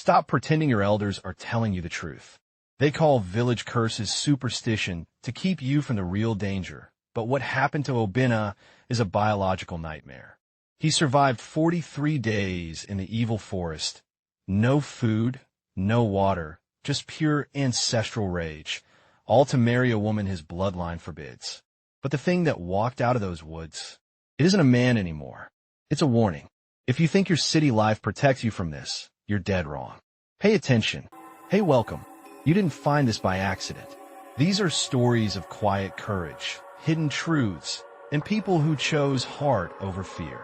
Stop pretending your elders are telling you the truth. They call village curses superstition to keep you from the real danger, but what happened to Obina is a biological nightmare. He survived 43 days in the evil forest. No food, no water, just pure ancestral rage, all to marry a woman his bloodline forbids. But the thing that walked out of those woods, it isn't a man anymore. It's a warning. If you think your city life protects you from this, you're dead wrong. Pay attention. Hey, welcome. You didn't find this by accident. These are stories of quiet courage, hidden truths, and people who chose heart over fear.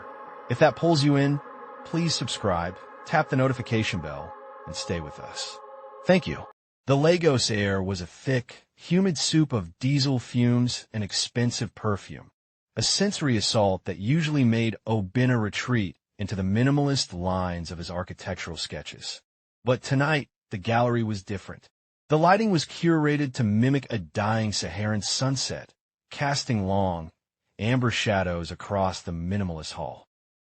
If that pulls you in, please subscribe, tap the notification bell, and stay with us. Thank you. The Lagos air was a thick, humid soup of diesel fumes and expensive perfume, a sensory assault that usually made Obina retreat into the minimalist lines of his architectural sketches. But tonight, the gallery was different. The lighting was curated to mimic a dying Saharan sunset, casting long, amber shadows across the minimalist hall.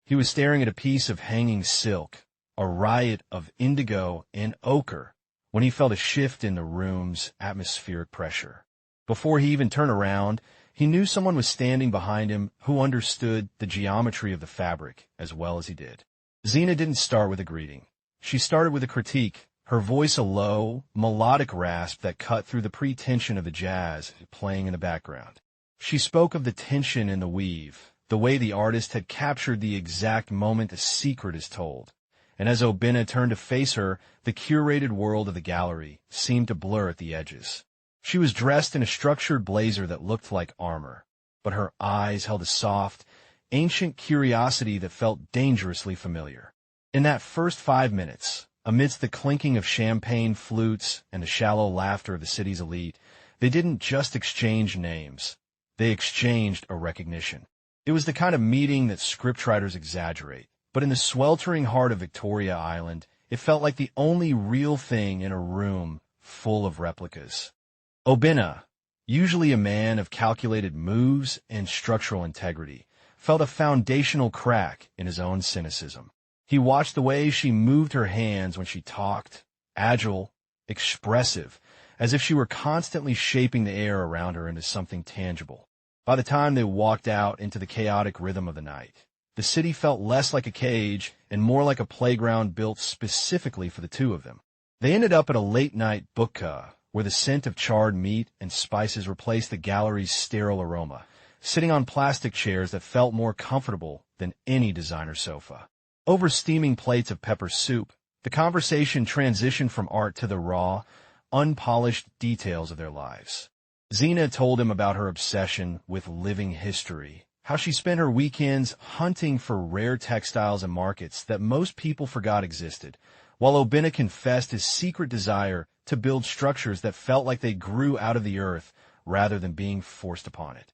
He was staring at a piece of hanging silk, a riot of indigo and ochre, when he felt a shift in the room's atmospheric pressure. Before he even turned around, he knew someone was standing behind him who understood the geometry of the fabric as well as he did. Zena didn't start with a greeting. She started with a critique, her voice a low, melodic rasp that cut through the pretension of the jazz playing in the background. She spoke of the tension in the weave, the way the artist had captured the exact moment a secret is told. And as Obina turned to face her, the curated world of the gallery seemed to blur at the edges. She was dressed in a structured blazer that looked like armor, but her eyes held a soft, ancient curiosity that felt dangerously familiar. In that first 5 minutes, amidst the clinking of champagne flutes and the shallow laughter of the city's elite, they didn't just exchange names. They exchanged a recognition. It was the kind of meeting that scriptwriters exaggerate, but in the sweltering heart of Victoria Island, it felt like the only real thing in a room full of replicas. Obina, usually a man of calculated moves and structural integrity, felt a foundational crack in his own cynicism. He watched the way she moved her hands when she talked, agile, expressive, as if she were constantly shaping the air around her into something tangible. By the time they walked out into the chaotic rhythm of the night, the city felt less like a cage and more like a playground built specifically for the two of them. They ended up at a late-night buka, where the scent of charred meat and spices replaced the gallery's sterile aroma, sitting on plastic chairs that felt more comfortable than any designer sofa. Over steaming plates of pepper soup, the conversation transitioned from art to the raw, unpolished details of their lives. Zena told him about her obsession with living history, how she spent her weekends hunting for rare textiles and markets that most people forgot existed, while Obina confessed his secret desire to build structures that felt like they grew out of the earth rather than being forced upon it.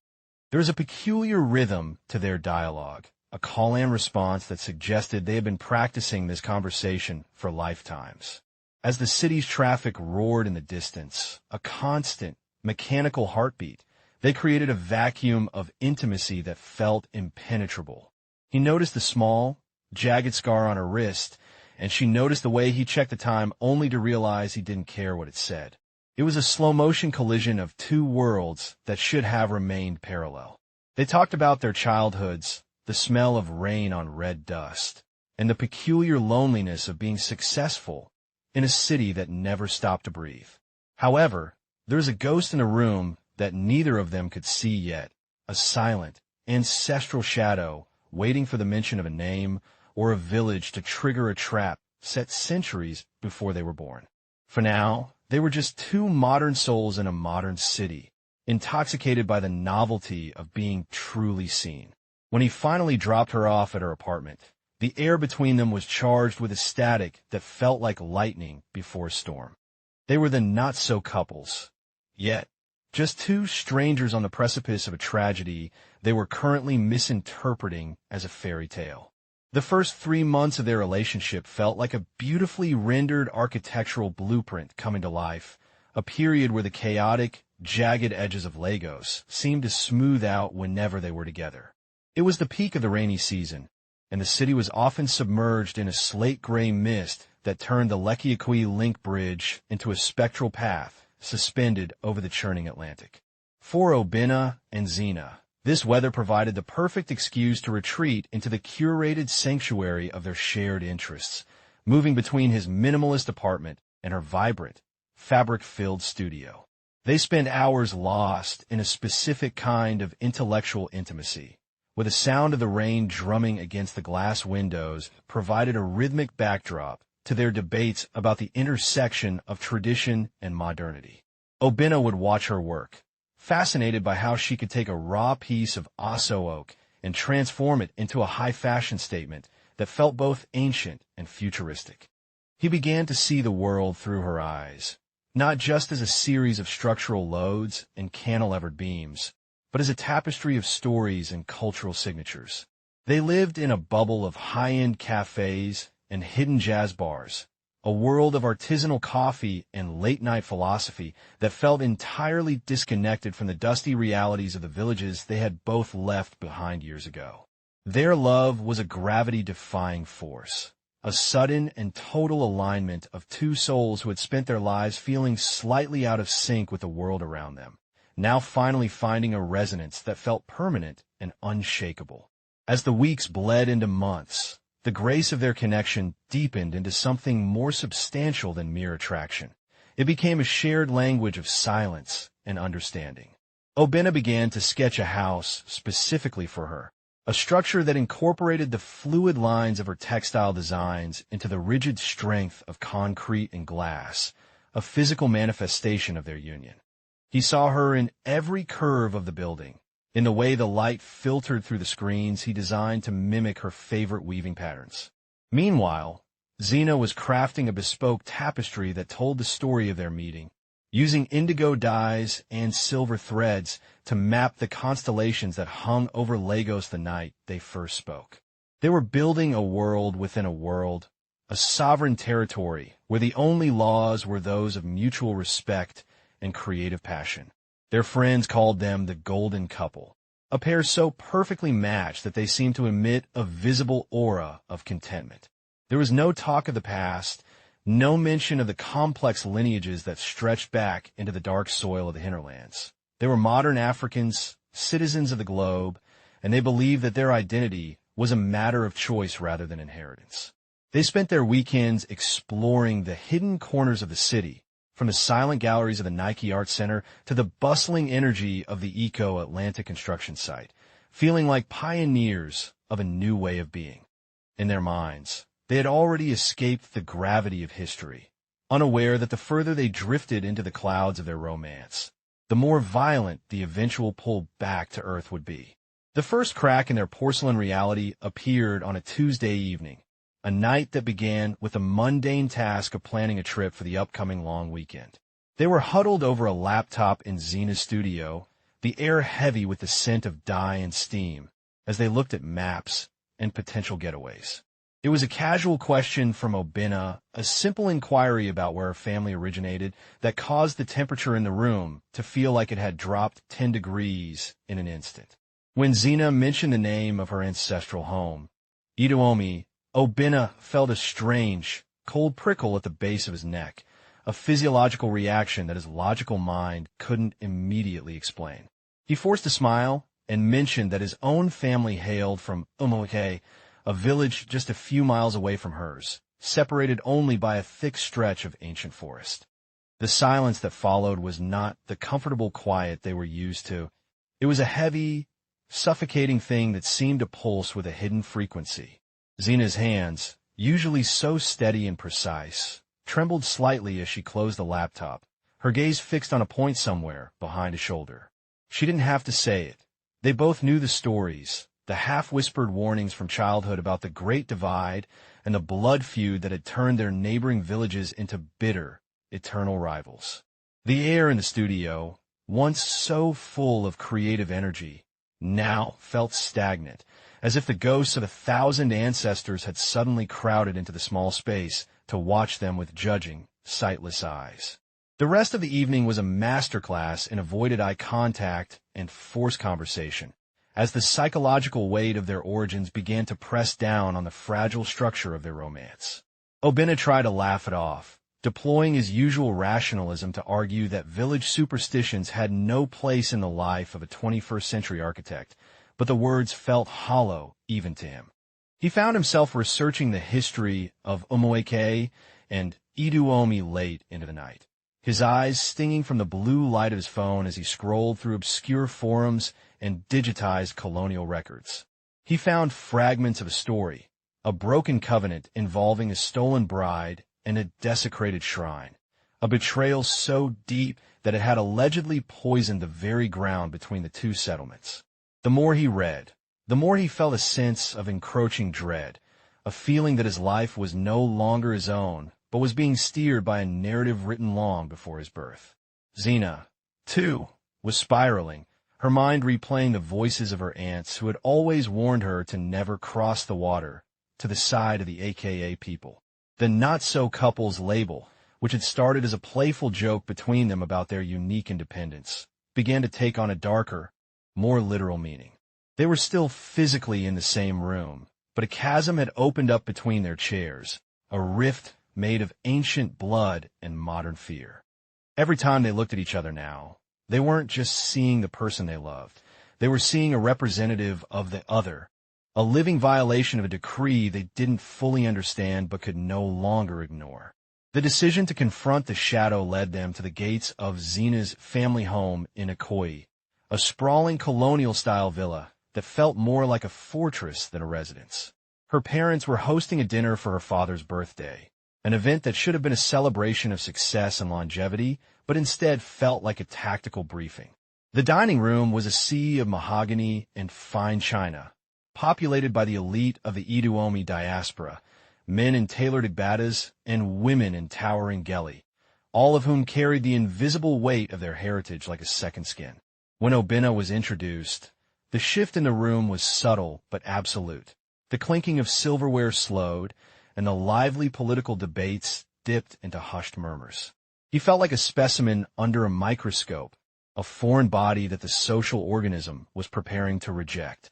There was a peculiar rhythm to their dialogue, a call-and response that suggested they had been practicing this conversation for lifetimes. As the city's traffic roared in the distance, a constant, mechanical heartbeat, they created a vacuum of intimacy that felt impenetrable. He noticed the small, jagged scar on her wrist, and she noticed the way he checked the time only to realize he didn't care what it said. It was a slow-motion collision of two worlds that should have remained parallel. They talked about their childhoods, the smell of rain on red dust, and the peculiar loneliness of being successful in a city that never stopped to breathe. However, there's a ghost in a room that neither of them could see yet, a silent, ancestral shadow waiting for the mention of a name or a village to trigger a trap set centuries before they were born. For now, they were just two modern souls in a modern city, intoxicated by the novelty of being truly seen. When he finally dropped her off at her apartment, the air between them was charged with a static that felt like lightning before a storm. They were the not-so-couples. Yet, just two strangers on the precipice of a tragedy they were currently misinterpreting as a fairy tale. The first 3 months of their relationship felt like a beautifully rendered architectural blueprint coming to life, a period where the chaotic, jagged edges of Lagos seemed to smooth out whenever they were together. It was the peak of the rainy season, and the city was often submerged in a slate-gray mist that turned the Lekiakui Link Bridge into a spectral path suspended over the churning Atlantic. For Obina and Xena, this weather provided the perfect excuse to retreat into the curated sanctuary of their shared interests, moving between his minimalist apartment and her vibrant, fabric-filled studio. They spent hours lost in a specific kind of intellectual intimacy, where the sound of the rain drumming against the glass windows provided a rhythmic backdrop to their debates about the intersection of tradition and modernity. Obina would watch her work, fascinated by how she could take a raw piece of Aso oak and transform it into a high-fashion statement that felt both ancient and futuristic. He began to see the world through her eyes, not just as a series of structural loads and cantilevered beams, but as a tapestry of stories and cultural signatures. They lived in a bubble of high-end cafes and hidden jazz bars, a world of artisanal coffee and late-night philosophy that felt entirely disconnected from the dusty realities of the villages they had both left behind years ago. Their love was a gravity-defying force, a sudden and total alignment of two souls who had spent their lives feeling slightly out of sync with the world around them, now finally finding a resonance that felt permanent and unshakable. As the weeks bled into months, the grace of their connection deepened into something more substantial than mere attraction. It became a shared language of silence and understanding. Obina began to sketch a house specifically for her, a structure that incorporated the fluid lines of her textile designs into the rigid strength of concrete and glass, a physical manifestation of their union. He saw her in every curve of the building, in the way the light filtered through the screens he designed to mimic her favorite weaving patterns. Meanwhile, Xena was crafting a bespoke tapestry that told the story of their meeting, using indigo dyes and silver threads to map the constellations that hung over Lagos the night they first spoke. They were building a world within a world, a sovereign territory where the only laws were those of mutual respect and creative passion. Their friends called them the Golden Couple, a pair so perfectly matched that they seemed to emit a visible aura of contentment. There was no talk of the past, no mention of the complex lineages that stretched back into the dark soil of the hinterlands. They were modern Africans, citizens of the globe, and they believed that their identity was a matter of choice rather than inheritance. They spent their weekends exploring the hidden corners of the city, from the silent galleries of the Nike Art Center to the bustling energy of the Eco-Atlantic construction site, feeling like pioneers of a new way of being. In their minds, they had already escaped the gravity of history, unaware that the further they drifted into the clouds of their romance, the more violent the eventual pull back to earth would be. The first crack in their porcelain reality appeared on a Tuesday evening, a night that began with the mundane task of planning a trip for the upcoming long weekend. They were huddled over a laptop in Xena's studio, the air heavy with the scent of dye and steam, as they looked at maps and potential getaways. It was a casual question from Obina, a simple inquiry about where her family originated, that caused the temperature in the room to feel like it had dropped 10 degrees in an instant. When Xena mentioned the name of her ancestral home, Iduomi, Obina felt a strange, cold prickle at the base of his neck, a physiological reaction that his logical mind couldn't immediately explain. He forced a smile and mentioned that his own family hailed from Umoke, a village just a few miles away from hers, separated only by a thick stretch of ancient forest. The silence that followed was not the comfortable quiet they were used to. It was a heavy, suffocating thing that seemed to pulse with a hidden frequency. Xena's hands, usually so steady and precise, trembled slightly as she closed the laptop, her gaze fixed on a point somewhere behind a shoulder. She didn't have to say it. They both knew the stories, the half-whispered warnings from childhood about the Great Divide and the blood feud that had turned their neighboring villages into bitter, eternal rivals. The air in the studio, once so full of creative energy, now felt stagnant, as if the ghosts of 1,000 ancestors had suddenly crowded into the small space to watch them with judging, sightless eyes. The rest of the evening was a masterclass in avoided eye contact and forced conversation, as the psychological weight of their origins began to press down on the fragile structure of their romance. Obinna tried to laugh it off, deploying his usual rationalism to argue that village superstitions had no place in the life of a 21st century architect, but the words felt hollow even to him. He found himself researching the history of Omoeke and Iduomi late into the night, his eyes stinging from the blue light of his phone as he scrolled through obscure forums and digitized colonial records. He found fragments of a story, a broken covenant involving a stolen bride and a desecrated shrine, a betrayal so deep that it had allegedly poisoned the very ground between the two settlements. The more he read, the more he felt a sense of encroaching dread, a feeling that his life was no longer his own, but was being steered by a narrative written long before his birth. Xena, too, was spiraling, her mind replaying the voices of her aunts who had always warned her to never cross the water to the side of the AKA people. The not-so-couples label, which had started as a playful joke between them about their unique independence, began to take on a darker, more literal meaning. They were still physically in the same room, but a chasm had opened up between their chairs, a rift made of ancient blood and modern fear. Every time they looked at each other now, they weren't just seeing the person they loved. They were seeing a representative of the other, a living violation of a decree they didn't fully understand but could no longer ignore. The decision to confront the shadow led them to the gates of Xena's family home in Ikoyi, a sprawling colonial-style villa that felt more like a fortress than a residence. Her parents were hosting a dinner for her father's birthday, an event that should have been a celebration of success and longevity, but instead felt like a tactical briefing. The dining room was a sea of mahogany and fine china, populated by the elite of the Iduomi diaspora, men in tailored igbatas and women in towering geli, all of whom carried the invisible weight of their heritage like a second skin. When Obinna was introduced, the shift in the room was subtle but absolute. The clinking of silverware slowed, and the lively political debates dipped into hushed murmurs. He felt like a specimen under a microscope, a foreign body that the social organism was preparing to reject.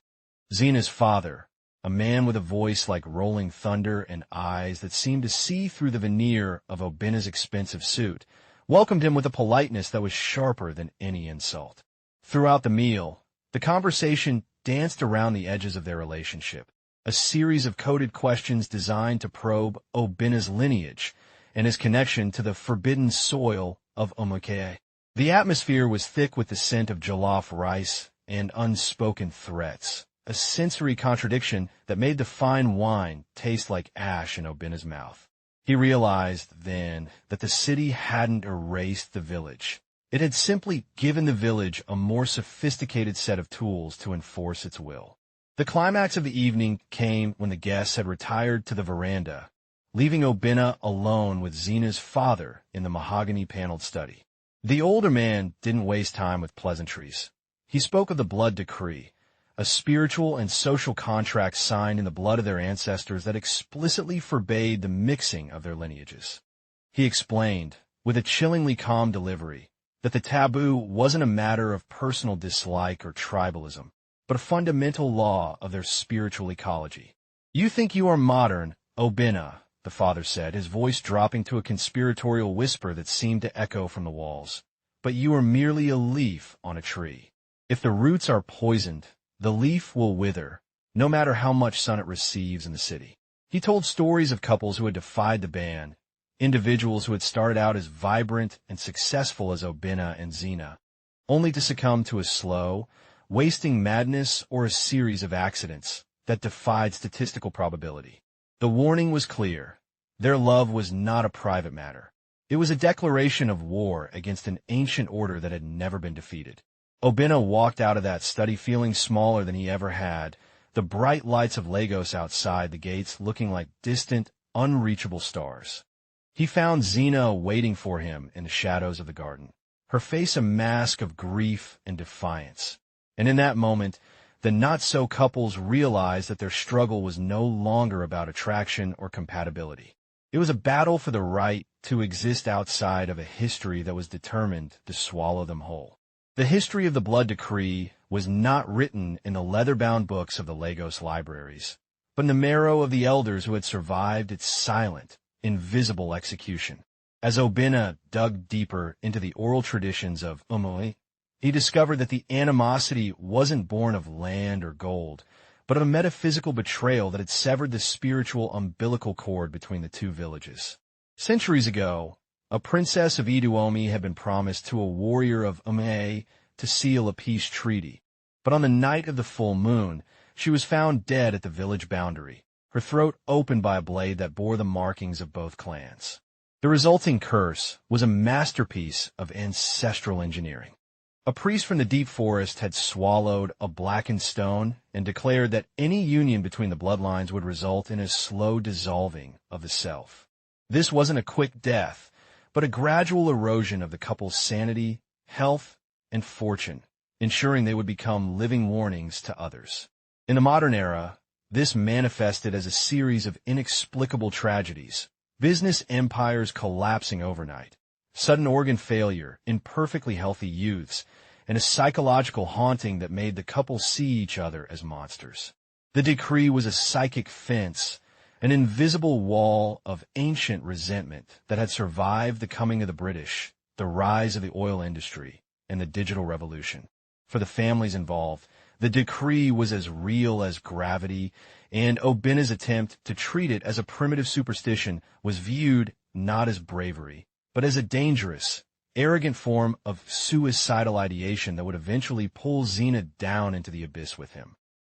Xena's father, a man with a voice like rolling thunder and eyes that seemed to see through the veneer of Obinna's expensive suit, welcomed him with a politeness that was sharper than any insult. Throughout the meal, the conversation danced around the edges of their relationship, a series of coded questions designed to probe Obinna's lineage and his connection to the forbidden soil of Omoke. The atmosphere was thick with the scent of jollof rice and unspoken threats, a sensory contradiction that made the fine wine taste like ash in Obinna's mouth. He realized then that the city hadn't erased the village. It had simply given the village a more sophisticated set of tools to enforce its will. The climax of the evening came when the guests had retired to the veranda, leaving Obinna alone with Xena's father in the mahogany-paneled study. The older man didn't waste time with pleasantries. He spoke of the blood decree, a spiritual and social contract signed in the blood of their ancestors that explicitly forbade the mixing of their lineages. He explained, with a chillingly calm delivery, that the taboo wasn't a matter of personal dislike or tribalism, but a fundamental law of their spiritual ecology. "You think you are modern, Obinna," the father said, his voice dropping to a conspiratorial whisper that seemed to echo from the walls. "But you are merely a leaf on a tree. If the roots are poisoned, the leaf will wither, no matter how much sun it receives in the city." He told stories of couples who had defied the ban, individuals who had started out as vibrant and successful as Obinna and Xena, only to succumb to a slow, wasting madness or a series of accidents that defied statistical probability. The warning was clear. Their love was not a private matter. It was a declaration of war against an ancient order that had never been defeated. Obinna walked out of that study feeling smaller than he ever had, the bright lights of Lagos outside the gates looking like distant, unreachable stars. He found Xena waiting for him in the shadows of the garden, her face a mask of grief and defiance. And in that moment, the not-so-couples realized that their struggle was no longer about attraction or compatibility. It was a battle for the right to exist outside of a history that was determined to swallow them whole. The history of the blood decree was not written in the leather-bound books of the Lagos libraries, but in the marrow of the elders who had survived its silent, invisible execution. As Obinna dug deeper into the oral traditions of Umui, he discovered that the animosity wasn't born of land or gold, but of a metaphysical betrayal that had severed the spiritual umbilical cord between the two villages. Centuries ago, a princess of Iduomi had been promised to a warrior of Umui to seal a peace treaty, but on the night of the full moon, she was found dead at the village boundary, her throat opened by a blade that bore the markings of both clans. The resulting curse was a masterpiece of ancestral engineering. A priest from the deep forest had swallowed a blackened stone and declared that any union between the bloodlines would result in a slow dissolving of the self. This wasn't a quick death, but a gradual erosion of the couple's sanity, health, and fortune, ensuring they would become living warnings to others. In the modern era, this manifested as a series of inexplicable tragedies, business empires collapsing overnight, sudden organ failure in perfectly healthy youths, and a psychological haunting that made the couple see each other as monsters. The decree was a psychic fence, an invisible wall of ancient resentment that had survived the coming of the British, the rise of the oil industry, and the digital revolution. For the families involved, the decree was as real as gravity, and Obinna's attempt to treat it as a primitive superstition was viewed not as bravery, but as a dangerous, arrogant form of suicidal ideation that would eventually pull Xena down into the abyss with him.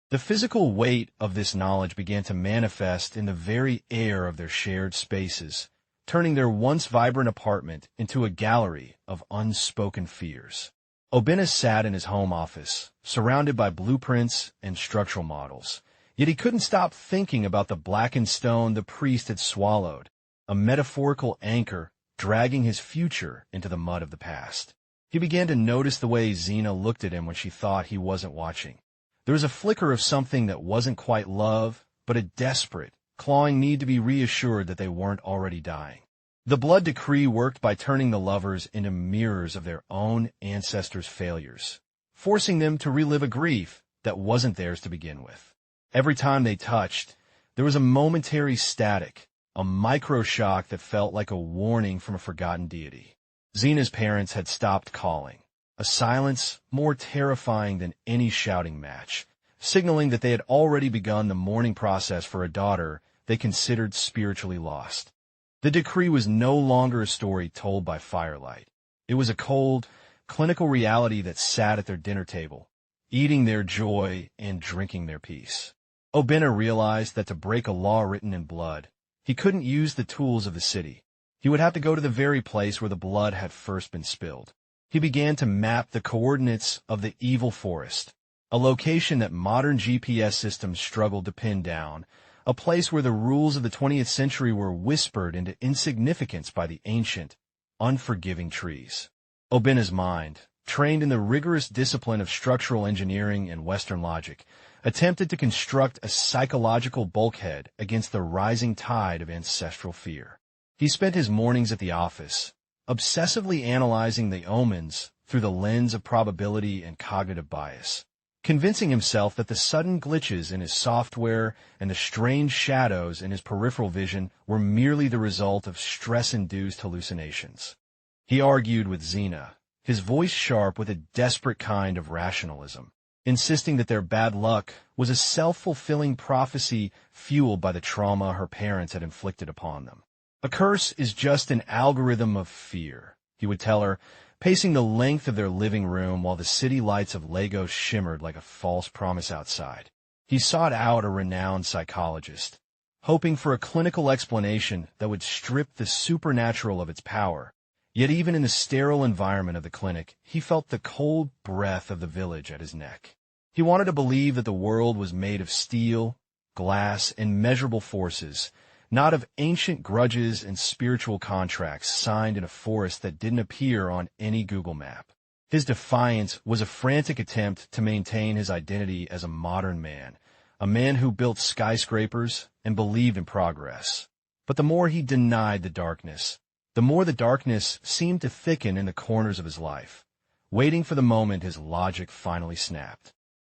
The physical weight of this knowledge began to manifest in the very air of their shared spaces, turning their once vibrant apartment into a gallery of unspoken fears. Obinna sat in his home office, surrounded by blueprints and structural models, yet he couldn't stop thinking about the blackened stone the priest had swallowed, a metaphorical anchor dragging his future into the mud of the past. He began to notice the way Xena looked at him when she thought he wasn't watching. There was a flicker of something that wasn't quite love, but a desperate, clawing need to be reassured that they weren't already dying. The blood decree worked by turning the lovers into mirrors of their own ancestors' failures, forcing them to relive a grief that wasn't theirs to begin with. Every time they touched, there was a momentary static, a micro-shock that felt like a warning from a forgotten deity. Xena's parents had stopped calling, a silence more terrifying than any shouting match, signaling that they had already begun the mourning process for a daughter they considered spiritually lost. The decree was no longer a story told by firelight. It was a cold, clinical reality that sat at their dinner table, eating their joy and drinking their peace. Obinna realized that to break a law written in blood, he couldn't use the tools of the city. He would have to go to the very place where the blood had first been spilled. He began to map the coordinates of the evil forest, a location that modern GPS systems struggled to pin down, a place where the rules of the 20th century were whispered into insignificance by the ancient, unforgiving trees. Obinna's mind, trained in the rigorous discipline of structural engineering and Western logic, attempted to construct a psychological bulkhead against the rising tide of ancestral fear. He spent his mornings at the office, obsessively analyzing the omens through the lens of probability and cognitive bias, convincing himself that the sudden glitches in his software and the strange shadows in his peripheral vision were merely the result of stress-induced hallucinations. He argued with Xena, his voice sharp with a desperate kind of rationalism, insisting that their bad luck was a self-fulfilling prophecy fueled by the trauma her parents had inflicted upon them. A curse is just an algorithm of fear, he would tell her, pacing the length of their living room while the city lights of Lagos shimmered like a false promise outside. He sought out a renowned psychologist, hoping for a clinical explanation that would strip the supernatural of its power. Yet even in the sterile environment of the clinic, he felt the cold breath of the village at his neck. He wanted to believe that the world was made of steel, glass, and measurable forces, not of ancient grudges and spiritual contracts signed in a forest that didn't appear on any Google map. His defiance was a frantic attempt to maintain his identity as a modern man, a man who built skyscrapers and believed in progress. But the more he denied the darkness, the more the darkness seemed to thicken in the corners of his life, waiting for the moment his logic finally snapped.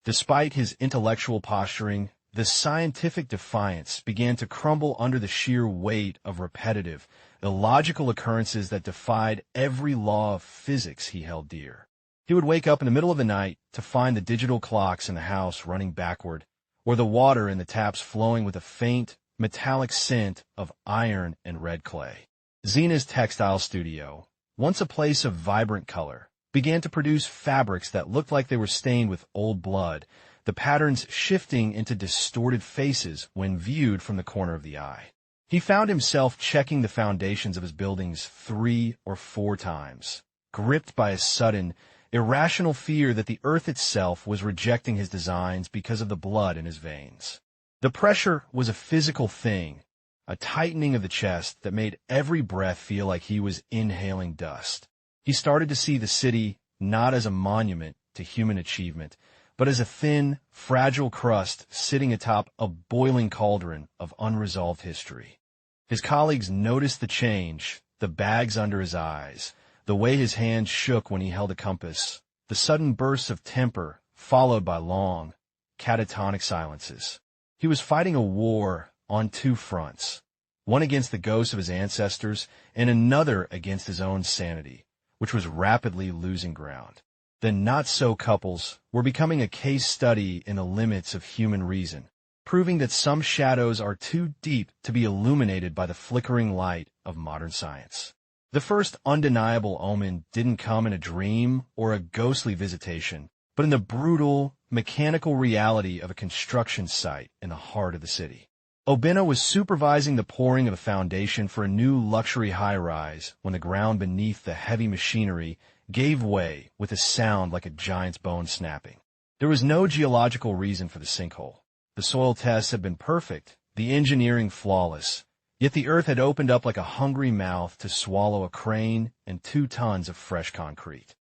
Despite his intellectual posturing, the scientific defiance began to crumble under the sheer weight of repetitive, illogical occurrences that defied every law of physics he held dear. He would wake up in the middle of the night to find the digital clocks in the house running backward, or the water in the taps flowing with a faint, metallic scent of iron and red clay. Zena's textile studio, once a place of vibrant color, began to produce fabrics that looked like they were stained with old blood, the patterns shifting into distorted faces when viewed from the corner of the eye. He found himself checking the foundations of his buildings 3 or 4 times, gripped by a sudden, irrational fear that the earth itself was rejecting his designs because of the blood in his veins. The pressure was a physical thing, a tightening of the chest that made every breath feel like he was inhaling dust. He started to see the city not as a monument to human achievement, but as a thin, fragile crust sitting atop a boiling cauldron of unresolved history. His colleagues noticed the change, the bags under his eyes, the way his hands shook when he held a compass, the sudden bursts of temper followed by long, catatonic silences. He was fighting a war on 2 fronts, one against the ghosts of his ancestors and another against his own sanity, which was rapidly losing ground. The not-so couples were becoming a case study in the limits of human reason, proving that some shadows are too deep to be illuminated by the flickering light of modern science. The first undeniable omen didn't come in a dream or a ghostly visitation, but in the brutal, mechanical reality of a construction site in the heart of the city. Obina was supervising the pouring of a foundation for a new luxury high-rise when the ground beneath the heavy machinery gave way with a sound like a giant's bone snapping. There was no geological reason for the sinkhole. The soil tests had been perfect, the engineering flawless, yet the earth had opened up like a hungry mouth to swallow a crane and 2 tons of fresh concrete.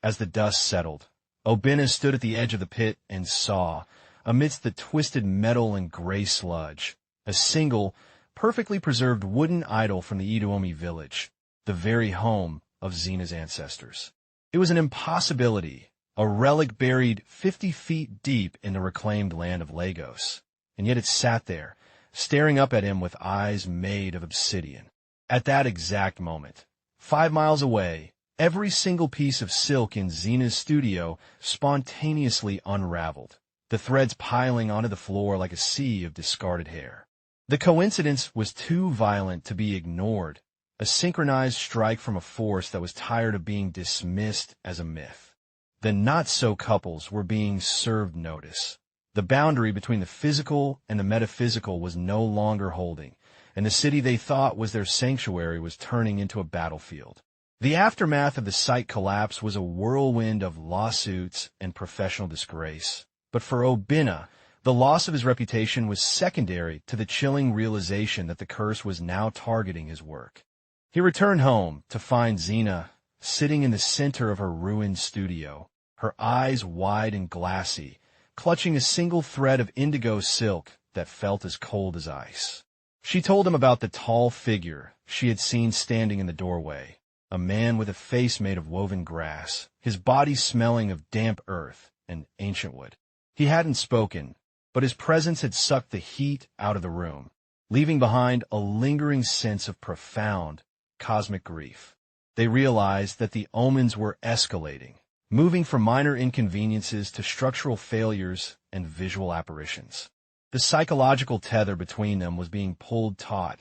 As the dust settled, Obina stood at the edge of the pit and saw, amidst the twisted metal and gray sludge, a single, perfectly preserved wooden idol from the Iduomi village, the very home of Zena's ancestors. It was an impossibility, a relic buried 50 feet deep in the reclaimed land of Lagos, and yet it sat there, staring up at him with eyes made of obsidian. At that exact moment, 5 miles away, every single piece of silk in Zena's studio spontaneously unraveled, the threads piling onto the floor like a sea of discarded hair. The coincidence was too violent to be ignored, a synchronized strike from a force that was tired of being dismissed as a myth. The not-so couples were being served notice. The boundary between the physical and the metaphysical was no longer holding, and the city they thought was their sanctuary was turning into a battlefield. The aftermath of the site collapse was a whirlwind of lawsuits and professional disgrace. But for Obina, the loss of his reputation was secondary to the chilling realization that the curse was now targeting his work. He returned home to find Zena sitting in the center of her ruined studio, her eyes wide and glassy, clutching a single thread of indigo silk that felt as cold as ice. She told him about the tall figure she had seen standing in the doorway, a man with a face made of woven grass, his body smelling of damp earth and ancient wood. He hadn't spoken, but his presence had sucked the heat out of the room, leaving behind a lingering sense of profound, cosmic grief. They realized that the omens were escalating, moving from minor inconveniences to structural failures and visual apparitions. The psychological tether between them was being pulled taut,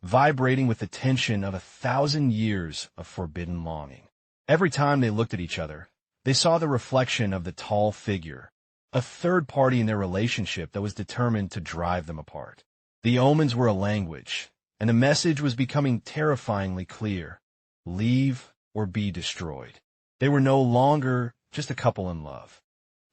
vibrating with the tension of 1,000 years of forbidden longing. Every time they looked at each other, they saw the reflection of the tall figure, a third party in their relationship that was determined to drive them apart. The omens were a language, and the message was becoming terrifyingly clear: leave or be destroyed. They were no longer just a couple in love.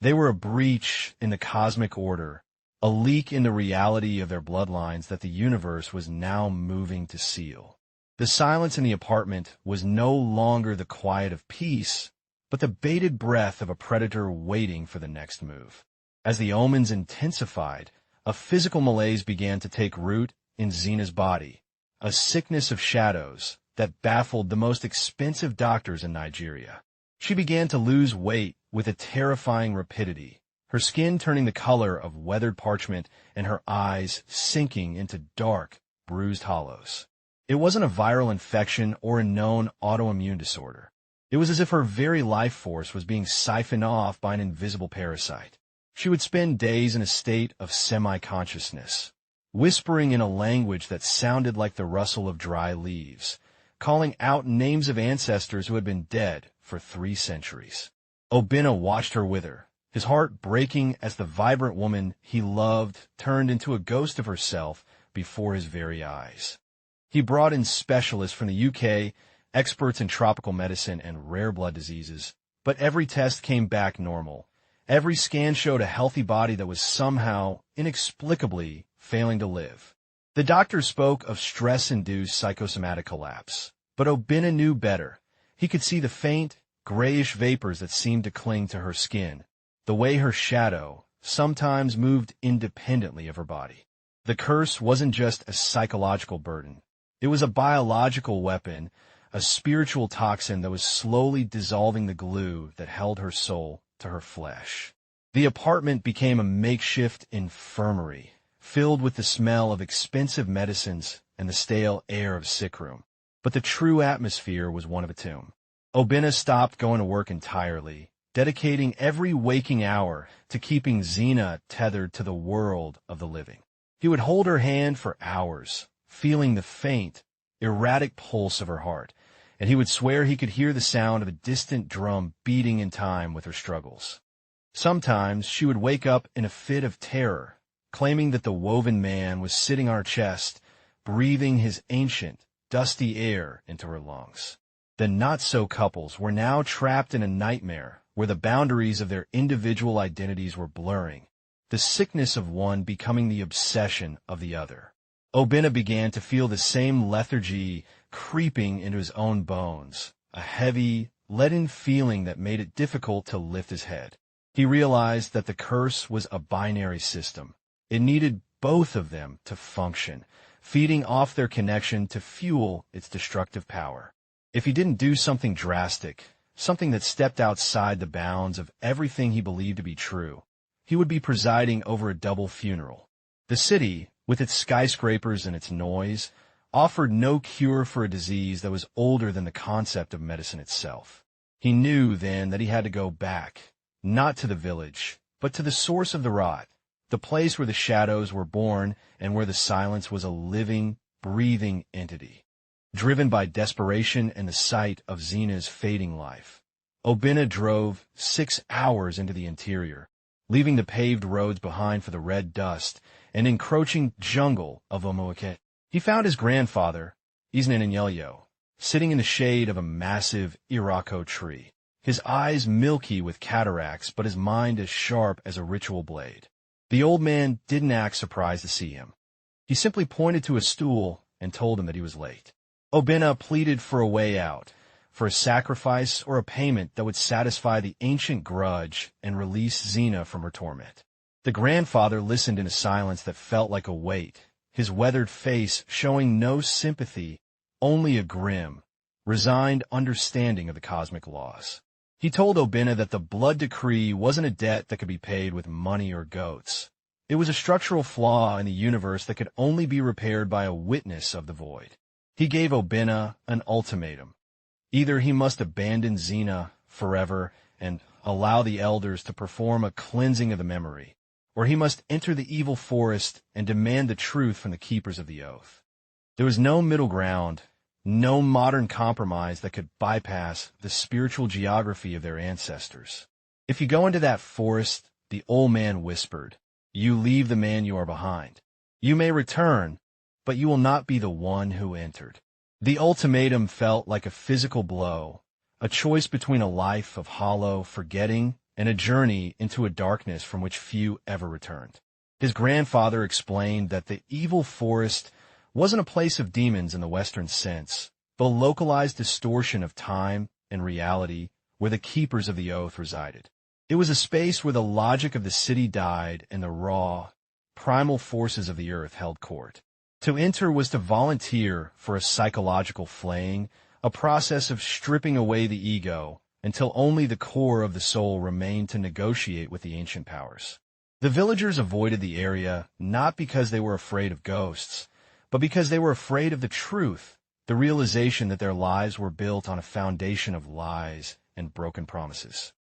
They were a breach in the cosmic order, a leak in the reality of their bloodlines that the universe was now moving to seal. The silence in the apartment was no longer the quiet of peace, but the bated breath of a predator waiting for the next move. As the omens intensified, a physical malaise began to take root in Zena's body, a sickness of shadows that baffled the most expensive doctors in Nigeria. She began to lose weight with a terrifying rapidity, her skin turning the color of weathered parchment and her eyes sinking into dark, bruised hollows. It wasn't a viral infection or a known autoimmune disorder. It was as if her very life force was being siphoned off by an invisible parasite. She would spend days in a state of semi-consciousness, whispering in a language that sounded like the rustle of dry leaves, calling out names of ancestors who had been dead for 3 centuries. Obinna watched her wither, his heart breaking as the vibrant woman he loved turned into a ghost of herself before his very eyes. He brought in specialists from the UK, experts in tropical medicine and rare blood diseases, but every test came back normal. Every scan showed a healthy body that was somehow, inexplicably, failing to live. The doctors spoke of stress-induced psychosomatic collapse, but Obinna knew better. He could see the faint, grayish vapors that seemed to cling to her skin, the way her shadow sometimes moved independently of her body. The curse wasn't just a psychological burden. It was a biological weapon, a spiritual toxin that was slowly dissolving the glue that held her soul to her flesh. The apartment became a makeshift infirmary, filled with the smell of expensive medicines and the stale air of sick room. But the true atmosphere was one of a tomb. Obinna stopped going to work entirely, dedicating every waking hour to keeping Xena tethered to the world of the living. He would hold her hand for hours, feeling the faint, erratic pulse of her heart, and he would swear he could hear the sound of a distant drum beating in time with her struggles. Sometimes she would wake up in a fit of terror, claiming that the woven man was sitting on her chest, breathing his ancient, dusty air into her lungs. The not-so couples were now trapped in a nightmare where the boundaries of their individual identities were blurring, the sickness of one becoming the obsession of the other. Obinna began to feel the same lethargy creeping into his own bones, a heavy, leaden feeling that made it difficult to lift his head. He realized that the curse was a binary system. It needed both of them to function, feeding off their connection to fuel its destructive power. If he didn't do something drastic, something that stepped outside the bounds of everything he believed to be true, he would be presiding over a double funeral. The city, with its skyscrapers and its noise, offered no cure for a disease that was older than the concept of medicine itself. He knew then that he had to go back, not to the village, but to the source of the rot, the place where the shadows were born and where the silence was a living, breathing entity. Driven by desperation and the sight of Xena's fading life, Obinna drove 6 hours into the interior, leaving the paved roads behind for the red dust and encroaching jungle of Omoake. He found his grandfather, Isnaninyelyo, sitting in the shade of a massive Irako tree, his eyes milky with cataracts but his mind as sharp as a ritual blade. The old man didn't act surprised to see him. He simply pointed to a stool and told him that he was late. Obinna pleaded for a way out, for a sacrifice or a payment that would satisfy the ancient grudge and release Xena from her torment. The grandfather listened in a silence that felt like a weight, his weathered face showing no sympathy, only a grim, resigned understanding of the cosmic laws. He told Obinna that the blood decree wasn't a debt that could be paid with money or goats. It was a structural flaw in the universe that could only be repaired by a witness of the void. He gave Obinna an ultimatum. Either he must abandon Xena forever and allow the elders to perform a cleansing of the memory, or he must enter the evil forest and demand the truth from the keepers of the oath. There was no middle ground, no modern compromise that could bypass the spiritual geography of their ancestors. If you go into that forest, the old man whispered, you leave the man you are behind. You may return, but you will not be the one who entered. The ultimatum felt like a physical blow, a choice between a life of hollow forgetting and a journey into a darkness from which few ever returned. His grandfather explained that the evil forest wasn't a place of demons in the Western sense, but a localized distortion of time and reality where the keepers of the oath resided. It was a space where the logic of the city died and the raw, primal forces of the earth held court. To enter was to volunteer for a psychological flaying, a process of stripping away the ego, until only the core of the soul remained to negotiate with the ancient powers. The villagers avoided the area not because they were afraid of ghosts, but because they were afraid of the truth, the realization that their lives were built on a foundation of lies and broken promises.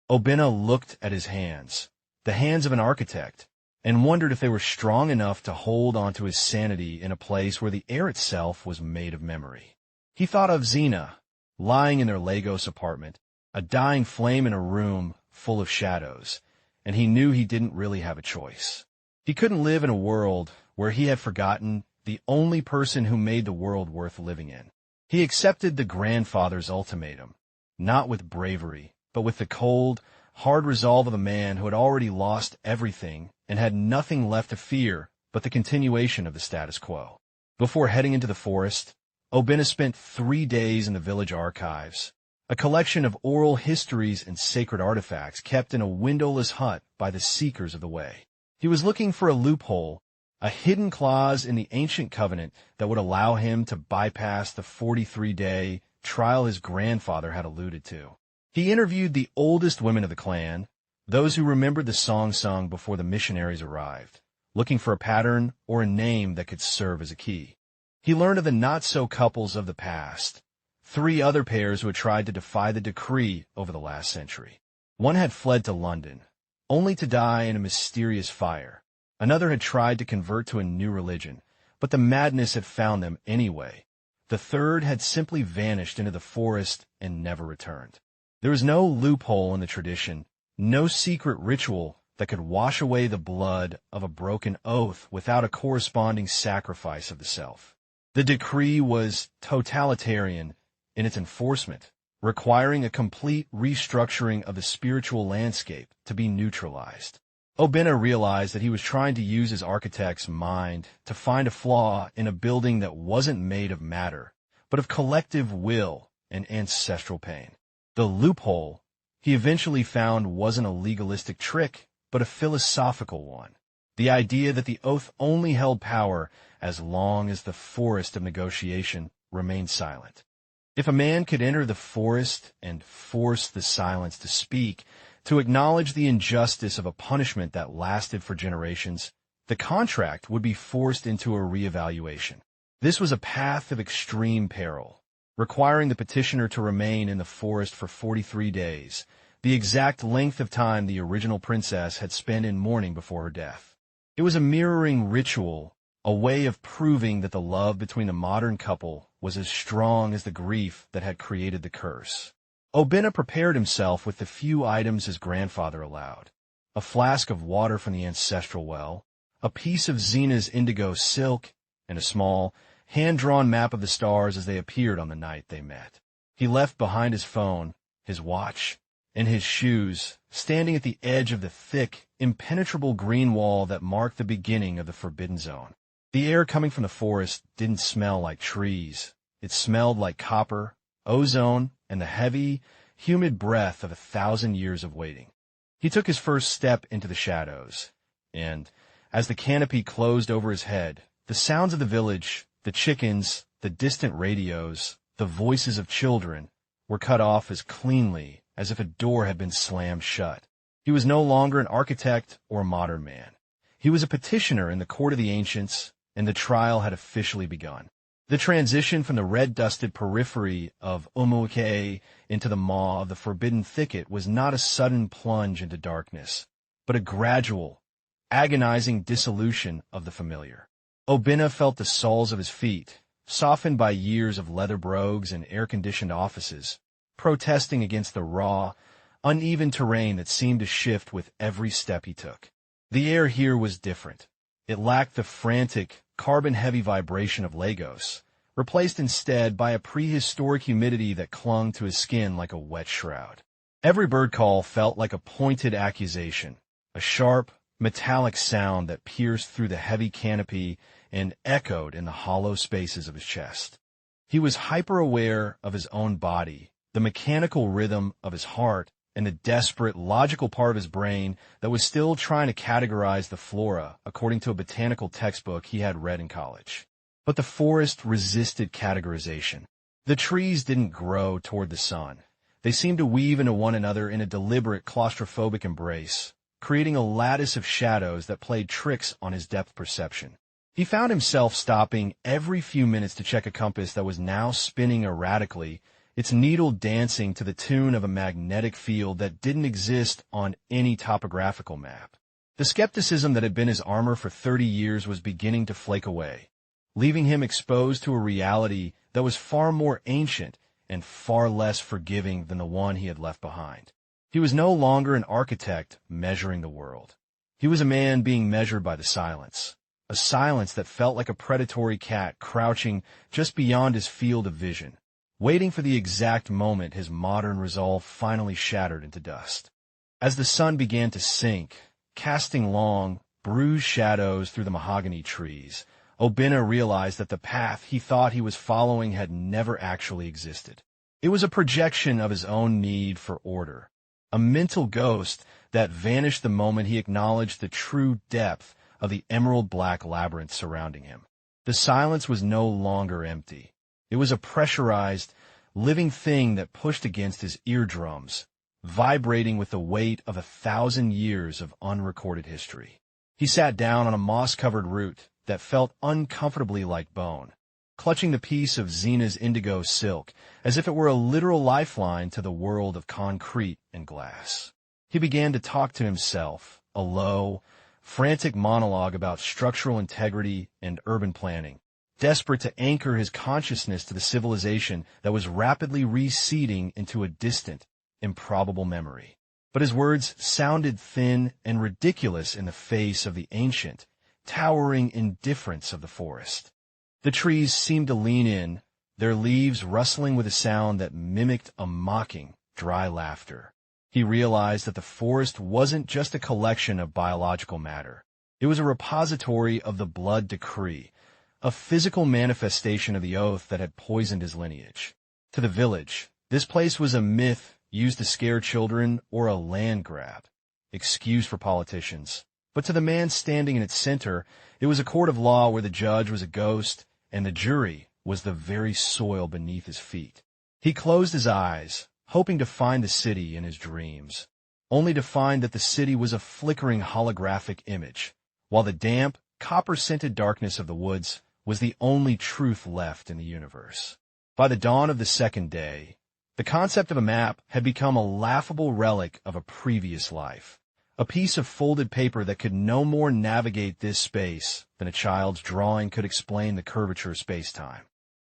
Obinna looked at his hands, the hands of an architect, and wondered if they were strong enough to hold onto his sanity in a place where the air itself was made of memory. He thought of Xena, lying in their Lagos apartment, a dying flame in a room full of shadows, and he knew he didn't really have a choice. He couldn't live in a world where he had forgotten the only person who made the world worth living in. He accepted the grandfather's ultimatum, not with bravery, but with the cold, hard resolve of a man who had already lost everything and had nothing left to fear but the continuation of the status quo. Before heading into the forest, Obinna spent 3 days in the village archives, a collection of oral histories and sacred artifacts kept in a windowless hut by the seekers of the way. He was looking for a loophole, a hidden clause in the ancient covenant that would allow him to bypass the 43-day trial his grandfather had alluded to. He interviewed the oldest women of the clan, those who remembered the song sung before the missionaries arrived, looking for a pattern or a name that could serve as a key. He learned of the not-so couples of the past, 3 other pairs who had tried to defy the decree over the last century. One had fled to London, only to die in a mysterious fire. Another had tried to convert to a new religion, but the madness had found them anyway. The third had simply vanished into the forest and never returned. There was no loophole in the tradition, no secret ritual that could wash away the blood of a broken oath without a corresponding sacrifice of the self. The decree was totalitarian in its enforcement, requiring a complete restructuring of the spiritual landscape to be neutralized. Obinna realized that he was trying to use his architect's mind to find a flaw in a building that wasn't made of matter, but of collective will and ancestral pain. The loophole he eventually found wasn't a legalistic trick, but a philosophical one. The idea that the oath only held power as long as the forest of negotiation remained silent. If a man could enter the forest and force the silence to speak, to acknowledge the injustice of a punishment that lasted for generations, the contract would be forced into a reevaluation. This was a path of extreme peril, requiring the petitioner to remain in the forest for 43 days, the exact length of time the original princess had spent in mourning before her death. It was a mirroring ritual, a way of proving that the love between the modern couple was as strong as the grief that had created the curse. Obinna prepared himself with the few items his grandfather allowed: a flask of water from the ancestral well, a piece of Xena's indigo silk, and a small, hand-drawn map of the stars as they appeared on the night they met. He left behind his phone, his watch, and his shoes, standing at the edge of the thick, impenetrable green wall that marked the beginning of the Forbidden Zone. The air coming from the forest didn't smell like trees. It smelled like copper, ozone, and the heavy, humid breath of 1,000 years of waiting. He took his first step into the shadows, and, as the canopy closed over his head, the sounds of the village, the chickens, the distant radios, the voices of children, were cut off as cleanly as if a door had been slammed shut. He was no longer an architect or a modern man. He was a petitioner in the court of the ancients, and the trial had officially begun. The transition from the red-dusted periphery of Umuike into the maw of the forbidden thicket was not a sudden plunge into darkness, but a gradual, agonizing dissolution of the familiar. Obinna felt the soles of his feet, softened by years of leather brogues and air-conditioned offices, protesting against the raw, uneven terrain that seemed to shift with every step he took. The air here was different. It lacked the frantic, carbon-heavy vibration of Lagos, replaced instead by a prehistoric humidity that clung to his skin like a wet shroud. Every bird call felt like a pointed accusation, a sharp, metallic sound that pierced through the heavy canopy and echoed in the hollow spaces of his chest. He was hyper-aware of his own body, the mechanical rhythm of his heart, and the desperate, logical part of his brain that was still trying to categorize the flora according to a botanical textbook he had read in college. But the forest resisted categorization. The trees didn't grow toward the sun. They seemed to weave into one another in a deliberate claustrophobic embrace, creating a lattice of shadows that played tricks on his depth perception. He found himself stopping every few minutes to check a compass that was now spinning erratically, its needle dancing to the tune of a magnetic field that didn't exist on any topographical map. The skepticism that had been his armor for 30 years was beginning to flake away, leaving him exposed to a reality that was far more ancient and far less forgiving than the one he had left behind. He was no longer an architect measuring the world. He was a man being measured by the silence, a silence that felt like a predatory cat crouching just beyond his field of vision, waiting for the exact moment his modern resolve finally shattered into dust. As the sun began to sink, casting long, bruised shadows through the mahogany trees, Obina realized that the path he thought he was following had never actually existed. It was a projection of his own need for order, a mental ghost that vanished the moment he acknowledged the true depth of the emerald-black labyrinth surrounding him. The silence was no longer empty. It was a pressurized, living thing that pushed against his eardrums, vibrating with the weight of 1,000 years of unrecorded history. He sat down on a moss-covered root that felt uncomfortably like bone, clutching the piece of Zena's indigo silk as if it were a literal lifeline to the world of concrete and glass. He began to talk to himself, a low, frantic monologue about structural integrity and urban planning, desperate to anchor his consciousness to the civilization that was rapidly receding into a distant, improbable memory. But his words sounded thin and ridiculous in the face of the ancient, towering indifference of the forest. The trees seemed to lean in, their leaves rustling with a sound that mimicked a mocking, dry laughter. He realized that the forest wasn't just a collection of biological matter. It was a repository of the blood decree, a physical manifestation of the oath that had poisoned his lineage. To the village, this place was a myth used to scare children or a land grab, excuse for politicians. But to the man standing in its center, it was a court of law where the judge was a ghost and the jury was the very soil beneath his feet. He closed his eyes, hoping to find the city in his dreams, only to find that the city was a flickering holographic image, while the damp, copper-scented darkness of the woods was the only truth left in the universe. By the dawn of the second day, the concept of a map had become a laughable relic of a previous life, a piece of folded paper that could no more navigate this space than a child's drawing could explain the curvature of space-time.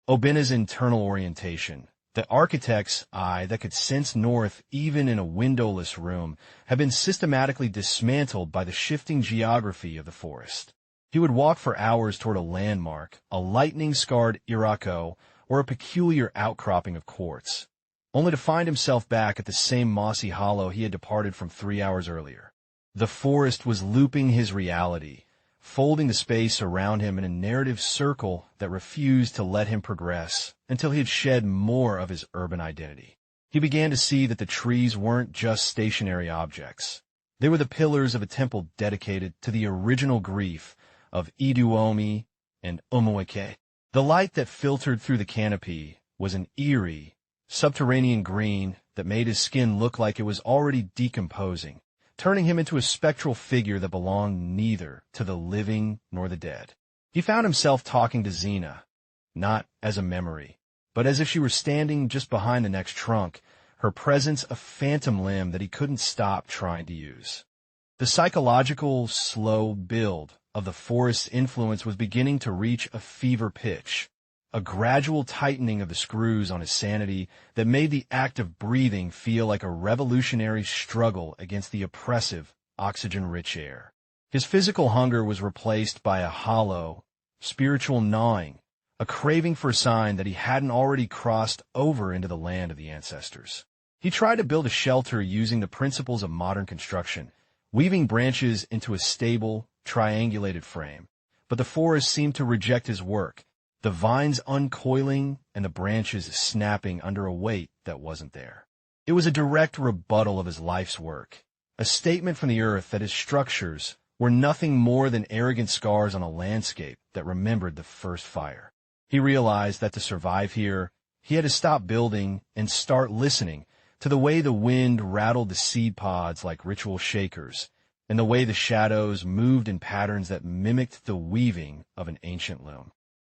Obina's internal orientation, the architect's eye that could sense north even in a windowless room, had been systematically dismantled by the shifting geography of the forest. He would walk for hours toward a landmark, a lightning-scarred Irako, or a peculiar outcropping of quartz, only to find himself back at the same mossy hollow he had departed from 3 hours earlier. The forest was looping his reality, folding the space around him in a narrative circle that refused to let him progress until he had shed more of his urban identity. He began to see that the trees weren't just stationary objects. They were the pillars of a temple dedicated to the original grief of Iduomi and Umueke. The light that filtered through the canopy was an eerie, subterranean green that made his skin look like it was already decomposing, turning him into a spectral figure that belonged neither to the living nor the dead. He found himself talking to Zena, not as a memory, but as if she were standing just behind the next trunk, her presence a phantom limb that he couldn't stop trying to use. The psychological, slow build of the forest's influence was beginning to reach a fever pitch, a gradual tightening of the screws on his sanity that made the act of breathing feel like a revolutionary struggle against the oppressive, oxygen-rich air. His physical hunger was replaced by a hollow, spiritual gnawing, a craving for a sign that he hadn't already crossed over into the land of the ancestors. He tried to build a shelter using the principles of modern construction, weaving branches into a stable, triangulated frame. But the forest seemed to reject his work, the vines uncoiling and the branches snapping under a weight that wasn't there. It was a direct rebuttal of his life's work, a statement from the earth that his structures were nothing more than arrogant scars on a landscape that remembered the first fire. He realized that to survive here, he had to stop building and start listening to the way the wind rattled the seed pods like ritual shakers, and the way the shadows moved in patterns that mimicked the weaving of an ancient loom.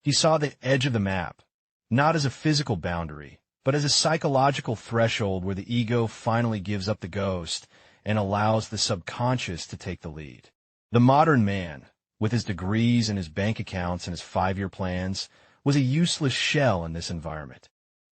He saw the edge of the map, not as a physical boundary, but as a psychological threshold where the ego finally gives up the ghost and allows the subconscious to take the lead. The modern man, with his degrees and his bank accounts and his 5-year plans, was a useless shell in this environment.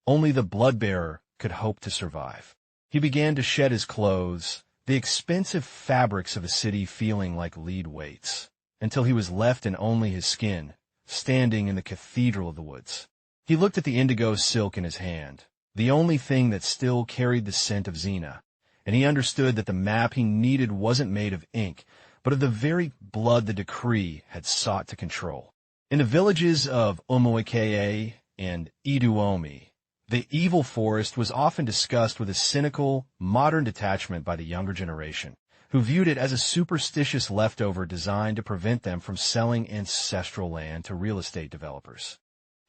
Only the blood-bearer could hope to survive. He began to shed his clothes, the expensive fabrics of a city feeling like lead weights, until he was left in only his skin, standing in the cathedral of the woods. He looked at the indigo silk in his hand, the only thing that still carried the scent of Xena, and he understood that the map he needed wasn't made of ink, but of the very blood the decree had sought to control. In the villages of Omoikea and Iduomi, the evil forest was often discussed with a cynical, modern detachment by the younger generation, who viewed it as a superstitious leftover designed to prevent them from selling ancestral land to real estate developers.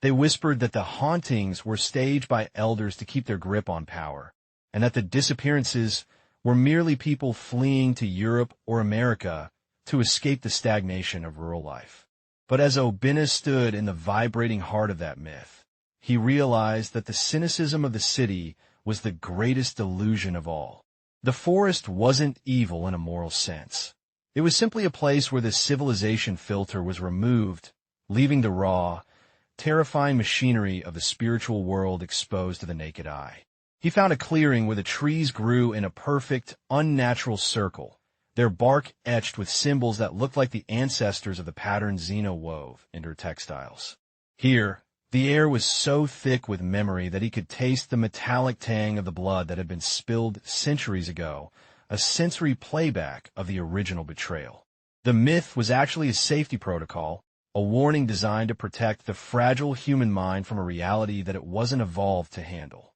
They whispered that the hauntings were staged by elders to keep their grip on power, and that the disappearances were merely people fleeing to Europe or America to escape the stagnation of rural life. But as Obina stood in the vibrating heart of that myth, he realized that the cynicism of the city was the greatest delusion of all. The forest wasn't evil in a moral sense. It was simply a place where the civilization filter was removed, leaving the raw, terrifying machinery of the spiritual world exposed to the naked eye. He found a clearing where the trees grew in a perfect, unnatural circle, their bark etched with symbols that looked like the ancestors of the patterns Xena wove into her textiles. Here, the air was so thick with memory that he could taste the metallic tang of the blood that had been spilled centuries ago, a sensory playback of the original betrayal. The myth was actually a safety protocol, a warning designed to protect the fragile human mind from a reality that it wasn't evolved to handle.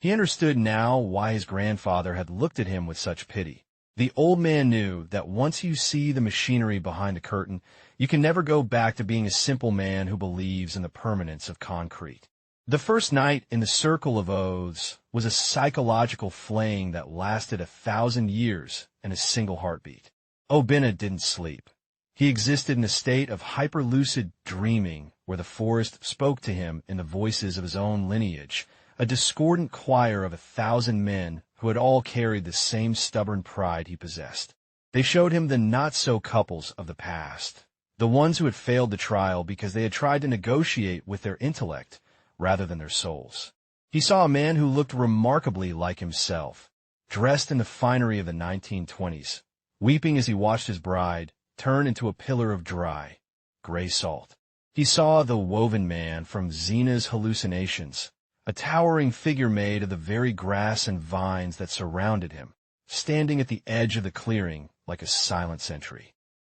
He understood now why his grandfather had looked at him with such pity. The old man knew that once you see the machinery behind the curtain, you can never go back to being a simple man who believes in the permanence of concrete. The first night in the Circle of Oaths was a psychological flaying that lasted 1,000 years in a single heartbeat. Obina didn't sleep. He existed in a state of hyperlucid dreaming where the forest spoke to him in the voices of his own lineage, a discordant choir of 1,000 men who had all carried the same stubborn pride he possessed. They showed him the not-so-couples of the past, the ones who had failed the trial because they had tried to negotiate with their intellect rather than their souls. He saw a man who looked remarkably like himself, dressed in the finery of the 1920s, weeping as he watched his bride turn into a pillar of dry, gray salt. He saw the woven man from Xena's hallucinations, a towering figure made of the very grass and vines that surrounded him, standing at the edge of the clearing like a silent sentry.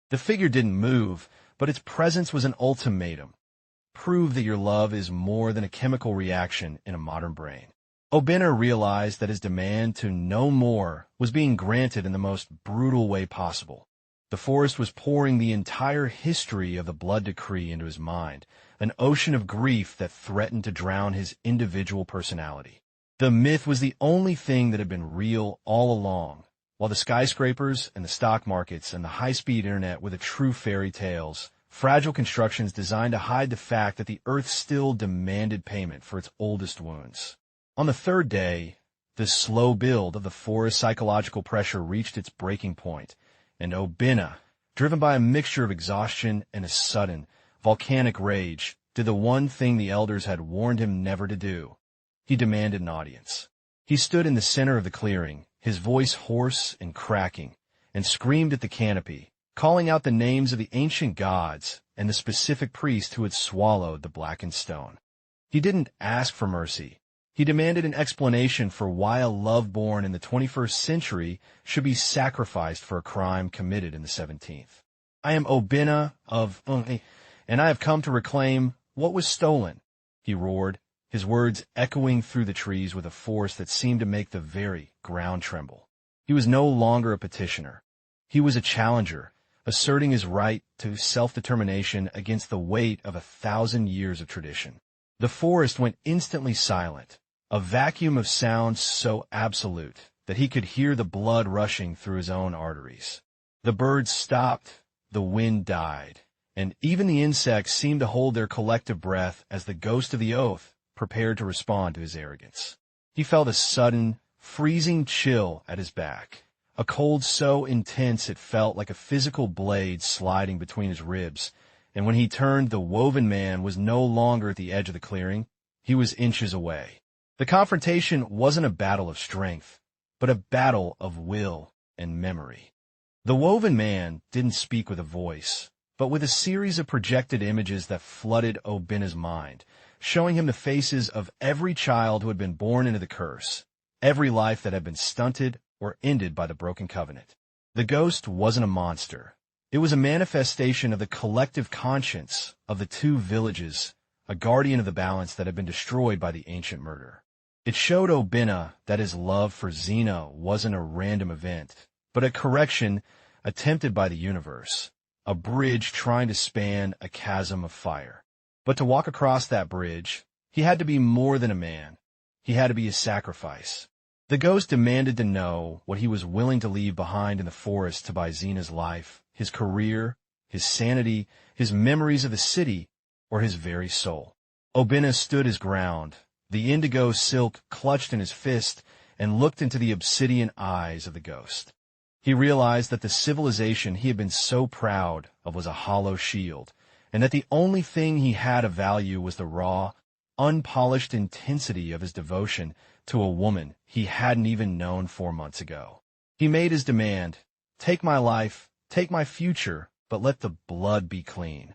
The figure didn't move, but its presence was an ultimatum. Prove that your love is more than a chemical reaction in a modern brain. Obina realized that his demand to know more was being granted in the most brutal way possible. The forest was pouring the entire history of the blood decree into his mind, an ocean of grief that threatened to drown his individual personality. The myth was the only thing that had been real all along, while the skyscrapers and the stock markets and the high-speed internet were the true fairy tales, fragile constructions designed to hide the fact that the earth still demanded payment for its oldest wounds. On the third day, the slow build of the forest psychological pressure reached its breaking point, and Obina, driven by a mixture of exhaustion and a sudden, volcanic rage, did the one thing the elders had warned him never to do. He demanded an audience. He stood in the center of the clearing, his voice hoarse and cracking, and screamed at the canopy, calling out the names of the ancient gods and the specific priest who had swallowed the blackened stone. He didn't ask for mercy. He demanded an explanation for why a love born in the 21st century should be sacrificed for a crime committed in the 17th. I am Obina of and I have come to reclaim what was stolen, he roared, his words echoing through the trees with a force that seemed to make the very ground tremble. He was no longer a petitioner. He was a challenger, asserting his right to self-determination against the weight of 1,000 years of tradition. The forest went instantly silent, a vacuum of sound so absolute that he could hear the blood rushing through his own arteries. The birds stopped, the wind died, and even the insects seemed to hold their collective breath as the ghost of the oath prepared to respond to his arrogance. He felt a sudden, freezing chill at his back, a cold so intense it felt like a physical blade sliding between his ribs, and when he turned, the woven man was no longer at the edge of the clearing. He was inches away. The confrontation wasn't a battle of strength, but a battle of will and memory. The woven man didn't speak with a voice, but with a series of projected images that flooded Obina's mind, showing him the faces of every child who had been born into the curse, every life that had been stunted or ended by the broken covenant. The ghost wasn't a monster. It was a manifestation of the collective conscience of the two villages, a guardian of the balance that had been destroyed by the ancient murder. It showed Obina that his love for Xena wasn't a random event, but a correction attempted by the universe, a bridge trying to span a chasm of fire. But to walk across that bridge, he had to be more than a man. He had to be a sacrifice. The ghost demanded to know what he was willing to leave behind in the forest to buy Xena's life, his career, his sanity, his memories of the city, or his very soul. Obina stood his ground, the indigo silk clutched in his fist, and looked into the obsidian eyes of the ghost. He realized that the civilization he had been so proud of was a hollow shield, and that the only thing he had of value was the raw, unpolished intensity of his devotion to a woman he hadn't even known 4 months ago. He made his demand, "Take my life, take my future, but let the blood be clean."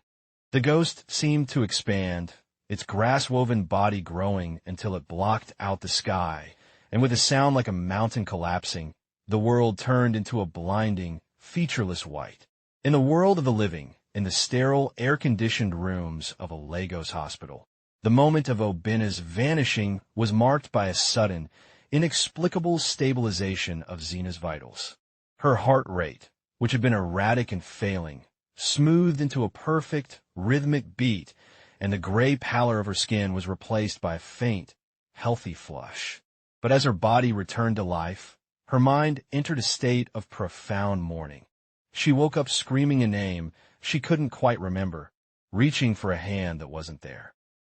The ghost seemed to expand, its grass-woven body growing until it blocked out the sky, and with a sound like a mountain collapsing, the world turned into a blinding, featureless white. In the world of the living, in the sterile, air-conditioned rooms of a Lagos hospital, the moment of Obina's vanishing was marked by a sudden, inexplicable stabilization of Xena's vitals. Her heart rate, which had been erratic and failing, smoothed into a perfect, rhythmic beat, and the gray pallor of her skin was replaced by a faint, healthy flush. But as her body returned to life, her mind entered a state of profound mourning. She woke up screaming a name she couldn't quite remember, reaching for a hand that wasn't there.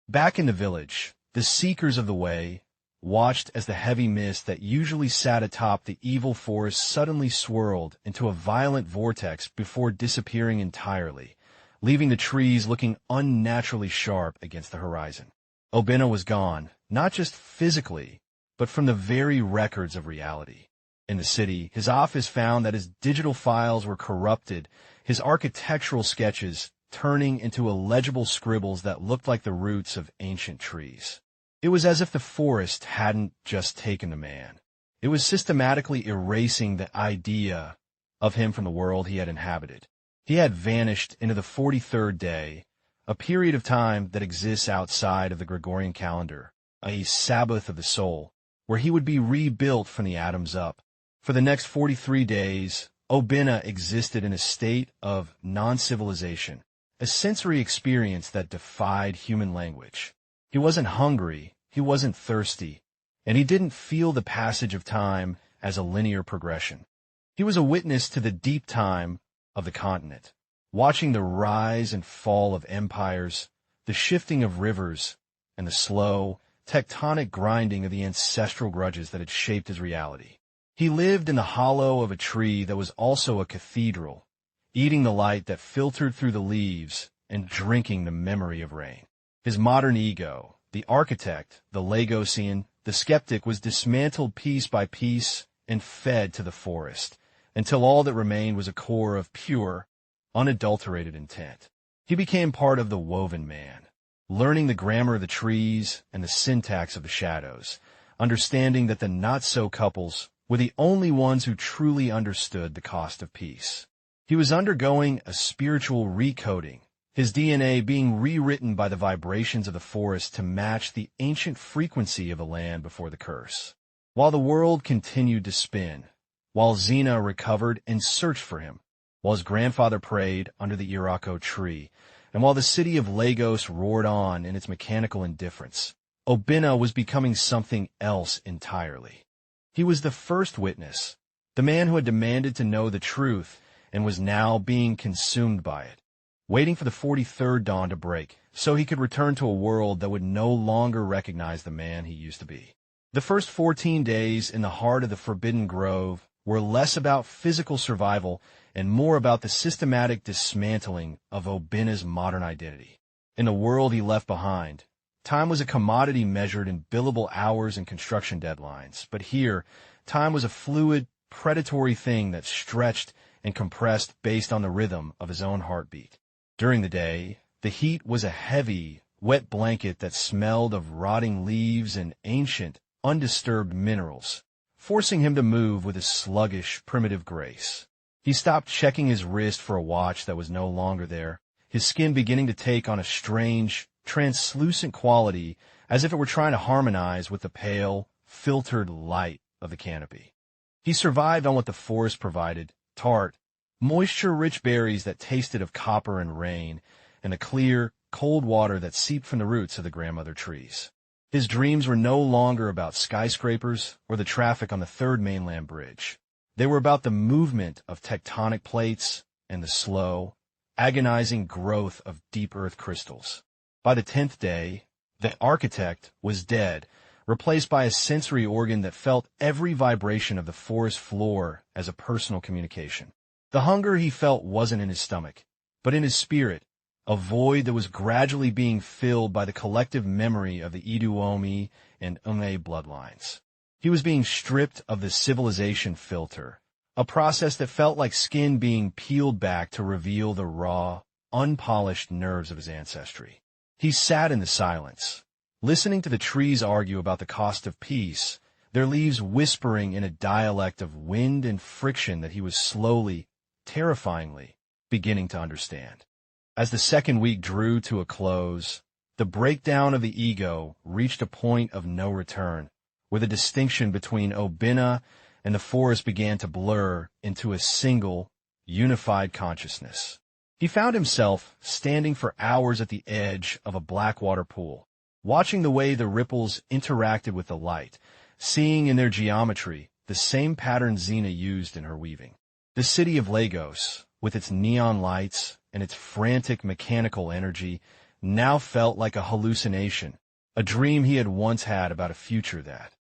Back in the village, the Seekers of the Way watched as the heavy mist that usually sat atop the evil forest suddenly swirled into a violent vortex before disappearing entirely, leaving the trees looking unnaturally sharp against the horizon. Obina was gone, not just physically, but from the very records of reality. In the city, his office found that his digital files were corrupted, his architectural sketches turning into illegible scribbles that looked like the roots of ancient trees. It was as if the forest hadn't just taken the man. It was systematically erasing the idea of him from the world he had inhabited. He had vanished into the 43rd day, a period of time that exists outside of the Gregorian calendar, a Sabbath of the soul, where he would be rebuilt from the atoms up. For the next 43 days, Obina existed in a state of non-civilization, a sensory experience that defied human language. He wasn't hungry, he wasn't thirsty, and he didn't feel the passage of time as a linear progression. He was a witness to the deep time of the continent, watching the rise and fall of empires, the shifting of rivers, and the slow, tectonic grinding of the ancestral grudges that had shaped his reality. He lived in the hollow of a tree that was also a cathedral, eating the light that filtered through the leaves and drinking the memory of rain. His modern ego, the architect, the Lagosian, the skeptic, was dismantled piece by piece and fed to the forest, until all that remained was a core of pure, unadulterated intent. He became part of the woven man, learning the grammar of the trees and the syntax of the shadows, understanding that the not-so couples were the only ones who truly understood the cost of peace. He was undergoing a spiritual recoding, his DNA being rewritten by the vibrations of the forest to match the ancient frequency of the land before the curse. While the world continued to spin, while Xena recovered and searched for him, while his grandfather prayed under the Irako tree, and while the city of Lagos roared on in its mechanical indifference, Obina was becoming something else entirely. He was the first witness, the man who had demanded to know the truth and was now being consumed by it, waiting for the 43rd dawn to break so he could return to a world that would no longer recognize the man he used to be. The first 14 days in the heart of the Forbidden Grove were less about physical survival and more about the systematic dismantling of Obina's modern identity. In the world he left behind, time was a commodity measured in billable hours and construction deadlines, but here, time was a fluid, predatory thing that stretched and compressed based on the rhythm of his own heartbeat. During the day, the heat was a heavy, wet blanket that smelled of rotting leaves and ancient, undisturbed minerals, forcing him to move with a sluggish, primitive grace. He stopped checking his wrist for a watch that was no longer there, his skin beginning to take on a strange, translucent quality as if it were trying to harmonize with the pale, filtered light of the canopy. He survived on what the forest provided, tart, moisture-rich berries that tasted of copper and rain, and the clear, cold water that seeped from the roots of the grandmother trees. His dreams were no longer about skyscrapers or the traffic on the third mainland bridge. They were about the movement of tectonic plates and the slow, agonizing growth of deep earth crystals. By the 10th day, the architect was dead, replaced by a sensory organ that felt every vibration of the forest floor as a personal communication. The hunger he felt wasn't in his stomach, but in his spirit, a void that was gradually being filled by the collective memory of the Iduomi and Ume bloodlines. He was being stripped of the civilization filter, a process that felt like skin being peeled back to reveal the raw, unpolished nerves of his ancestry. He sat in the silence, listening to the trees argue about the cost of peace, their leaves whispering in a dialect of wind and friction that he was slowly, terrifyingly, beginning to understand. As the second week drew to a close, the breakdown of the ego reached a point of no return, where the distinction between Obina and the forest began to blur into a single, unified consciousness. He found himself standing for hours at the edge of a blackwater pool, watching the way the ripples interacted with the light, seeing in their geometry the same pattern Xena used in her weaving. The city of Lagos, with its neon lights and its frantic mechanical energy, now felt like a hallucination, a dream he had once had about a future that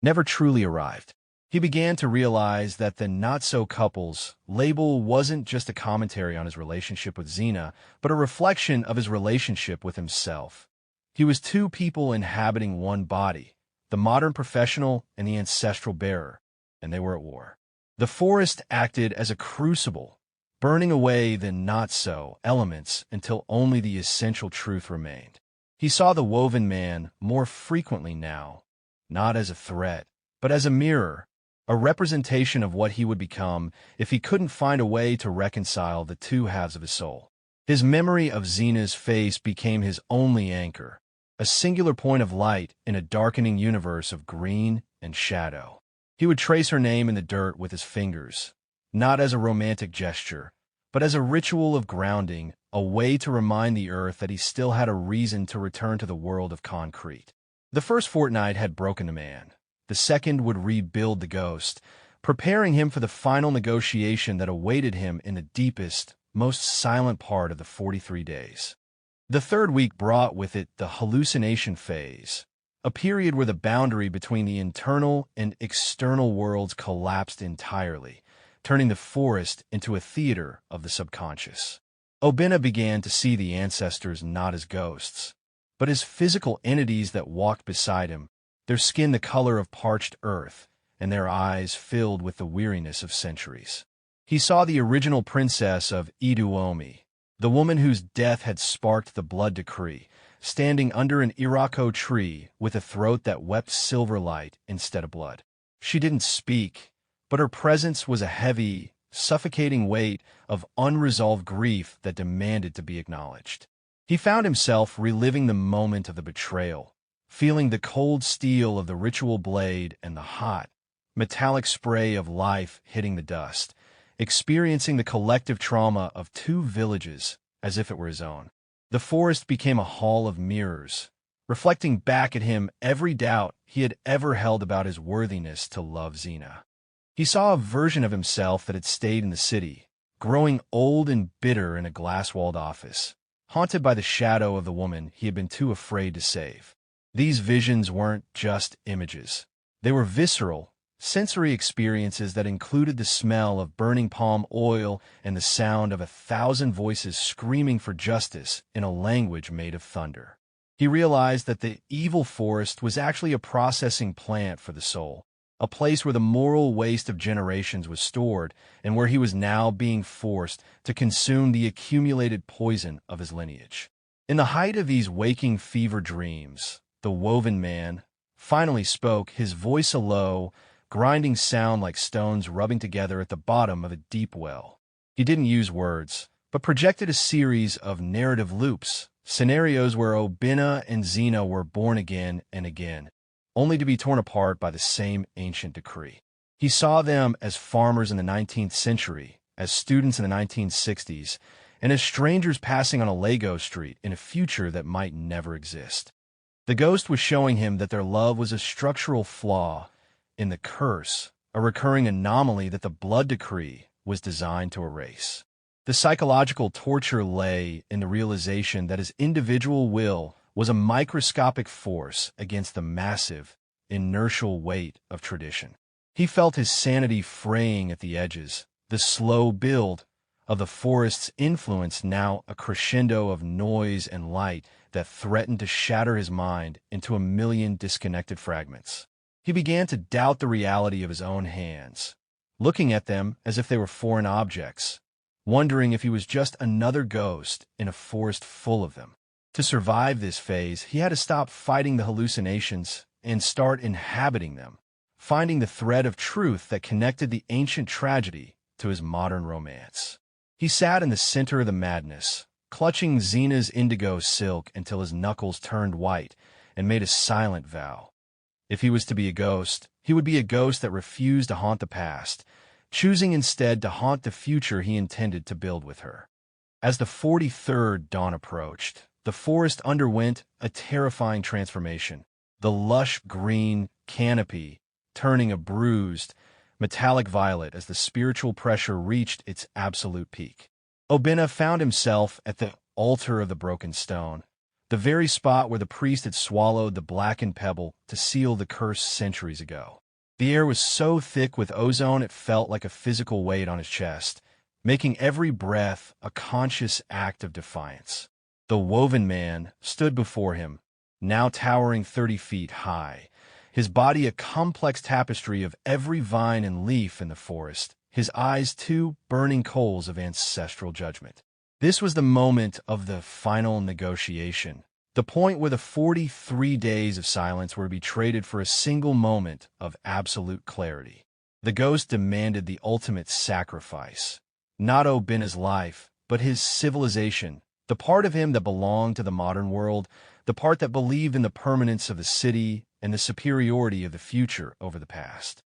never truly arrived. He began to realize that the not-so-couples label wasn't just a commentary on his relationship with Xena, but a reflection of his relationship with himself. He was two people inhabiting one body, the modern professional and the ancestral bearer, and they were at war. The forest acted as a crucible, burning away the not-so elements until only the essential truth remained. He saw the woven man more frequently now, not as a threat, but as a mirror, a representation of what he would become if he couldn't find a way to reconcile the two halves of his soul. His memory of Xena's face became his only anchor, a singular point of light in a darkening universe of green and shadow. He would trace her name in the dirt with his fingers, not as a romantic gesture, but as a ritual of grounding, a way to remind the earth that he still had a reason to return to the world of concrete. The first fortnight had broken the man. The second would rebuild the ghost, preparing him for the final negotiation that awaited him in the deepest, most silent part of the 43 days. The third week brought with it the hallucination phase, a period where the boundary between the internal and external worlds collapsed entirely, turning the forest into a theater of the subconscious. Obina began to see the ancestors not as ghosts, but as physical entities that walked beside him, their skin the color of parched earth, and their eyes filled with the weariness of centuries. He saw the original princess of Iduomi, the woman whose death had sparked the blood decree, standing under an irako tree with a throat that wept silver light instead of blood. She didn't speak, but her presence was a heavy, suffocating weight of unresolved grief that demanded to be acknowledged. He found himself reliving the moment of the betrayal, feeling the cold steel of the ritual blade and the hot, metallic spray of life hitting the dust, experiencing the collective trauma of two villages as if it were his own. The forest became a hall of mirrors, reflecting back at him every doubt he had ever held about his worthiness to love Xena. He saw a version of himself that had stayed in the city, growing old and bitter in a glass-walled office, haunted by the shadow of the woman he had been too afraid to save. These visions weren't just images. They were visceral, sensory experiences that included the smell of burning palm oil and the sound of 1,000 voices screaming for justice in a language made of thunder. He realized that the evil forest was actually a processing plant for the soul, a place where the moral waste of generations was stored and where he was now being forced to consume the accumulated poison of his lineage. In the height of these waking fever dreams, the woven man finally spoke, his voice a low, grinding sound like stones rubbing together at the bottom of a deep well. He didn't use words, but projected a series of narrative loops, scenarios where Obina and Xena were born again and again, only to be torn apart by the same ancient decree. He saw them as farmers in the 19th century, as students in the 1960s, and as strangers passing on a Lego street in a future that might never exist. The ghost was showing him that their love was a structural flaw in the curse, a recurring anomaly that the blood decree was designed to erase. The psychological torture lay in the realization that his individual will was a microscopic force against the massive, inertial weight of tradition. He felt his sanity fraying at the edges, the slow build of the forest's influence now a crescendo of noise and light that threatened to shatter his mind into a million disconnected fragments. He began to doubt the reality of his own hands, looking at them as if they were foreign objects, wondering if he was just another ghost in a forest full of them. To survive this phase, he had to stop fighting the hallucinations and start inhabiting them, finding the thread of truth that connected the ancient tragedy to his modern romance. He sat in the center of the madness, clutching Xena's indigo silk until his knuckles turned white, and made a silent vow. If he was to be a ghost, he would be a ghost that refused to haunt the past, choosing instead to haunt the future he intended to build with her. As the 43rd dawn approached, the forest underwent a terrifying transformation, the lush green canopy turning a bruised, metallic violet as the spiritual pressure reached its absolute peak. Obina found himself at the altar of the broken stone, the very spot where the priest had swallowed the blackened pebble to seal the curse centuries ago. The air was so thick with ozone it felt like a physical weight on his chest, making every breath a conscious act of defiance. The woven man stood before him, now towering 30 feet high, his body a complex tapestry of every vine and leaf in the forest, his eyes two burning coals of ancestral judgment. This was the moment of the final negotiation, the point where the 43 days of silence were to be traded for a single moment of absolute clarity. The ghost demanded the ultimate sacrifice, not Obina's life, but his civilization, the part of him that belonged to the modern world, the part that believed in the permanence of the city and the superiority of the future over the past.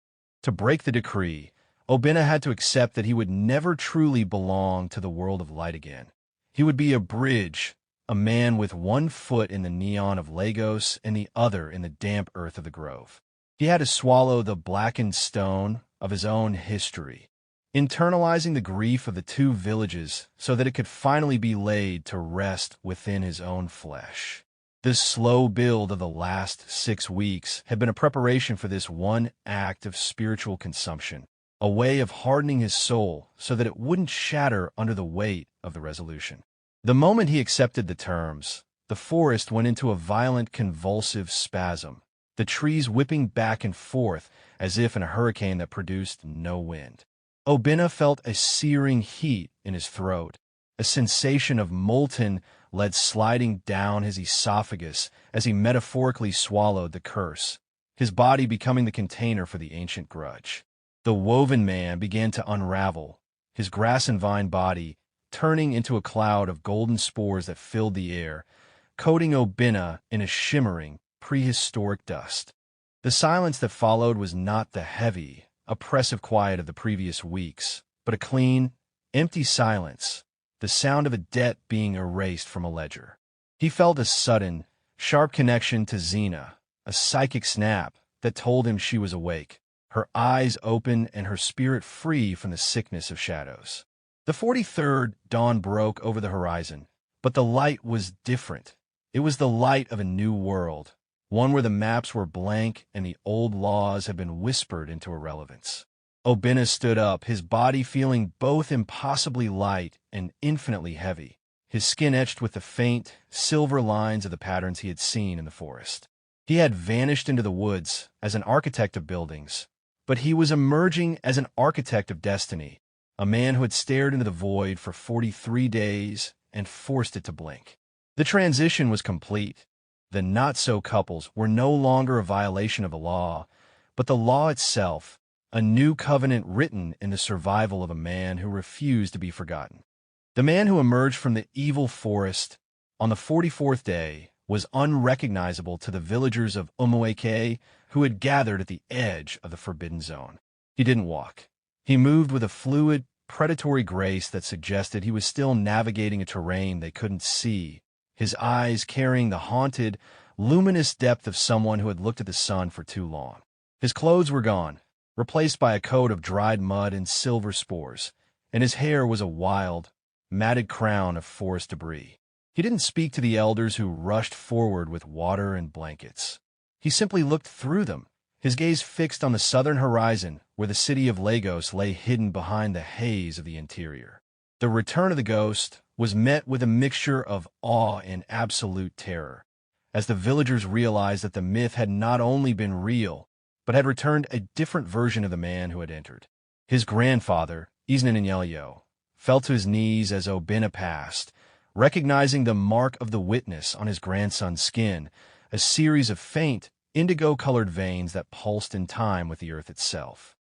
To break the decree, Obina had to accept that he would never truly belong to the world of light again. He would be a bridge, a man with one foot in the neon of Lagos and the other in the damp earth of the grove. He had to swallow the blackened stone of his own history, internalizing the grief of the two villages so that it could finally be laid to rest within his own flesh. This slow build of the last 6 weeks had been a preparation for this one act of spiritual consumption, a way of hardening his soul so that it wouldn't shatter under the weight of the resolution. The moment he accepted the terms, the forest went into a violent convulsive spasm, the trees whipping back and forth as if in a hurricane that produced no wind. Obina felt a searing heat in his throat, a sensation of molten lead sliding down his esophagus as he metaphorically swallowed the curse, his body becoming the container for the ancient grudge. The woven man began to unravel, his grass and vine body turning into a cloud of golden spores that filled the air, coating Obina in a shimmering, prehistoric dust. The silence that followed was not the heavy, oppressive quiet of the previous weeks, but a clean, empty silence, the sound of a debt being erased from a ledger. He felt a sudden, sharp connection to Xena, a psychic snap that told him she was awake, her eyes open and her spirit free from the sickness of shadows. The 43rd dawn broke over the horizon, but the light was different. It was the light of a new world, one where the maps were blank and the old laws had been whispered into irrelevance. Obina stood up, his body feeling both impossibly light and infinitely heavy, his skin etched with the faint, silver lines of the patterns he had seen in the forest. He had vanished into the woods as an architect of buildings, but he was emerging as an architect of destiny, a man who had stared into the void for 43 days and forced it to blink. The transition was complete. The not-so couples were no longer a violation of the law, but the law itself, a new covenant written in the survival of a man who refused to be forgotten. The man who emerged from the evil forest on the 44th day was unrecognizable to the villagers of Umueke who had gathered at the edge of the forbidden zone. He didn't walk. He moved with a fluid, predatory grace that suggested he was still navigating a terrain they couldn't see, his eyes carrying the haunted, luminous depth of someone who had looked at the sun for too long. His clothes were gone, replaced by a coat of dried mud and silver spores, and his hair was a wild, matted crown of forest debris. He didn't speak to the elders who rushed forward with water and blankets. He simply looked through them, his gaze fixed on the southern horizon where the city of Lagos lay hidden behind the haze of the interior. The return of the ghost was met with a mixture of awe and absolute terror, as the villagers realized that the myth had not only been real, but had returned a different version of the man who had entered. His grandfather, Iznaninyelyo, fell to his knees as Obina passed, recognizing the mark of the witness on his grandson's skin, a series of faint, indigo-colored veins that pulsed in time with the earth itself.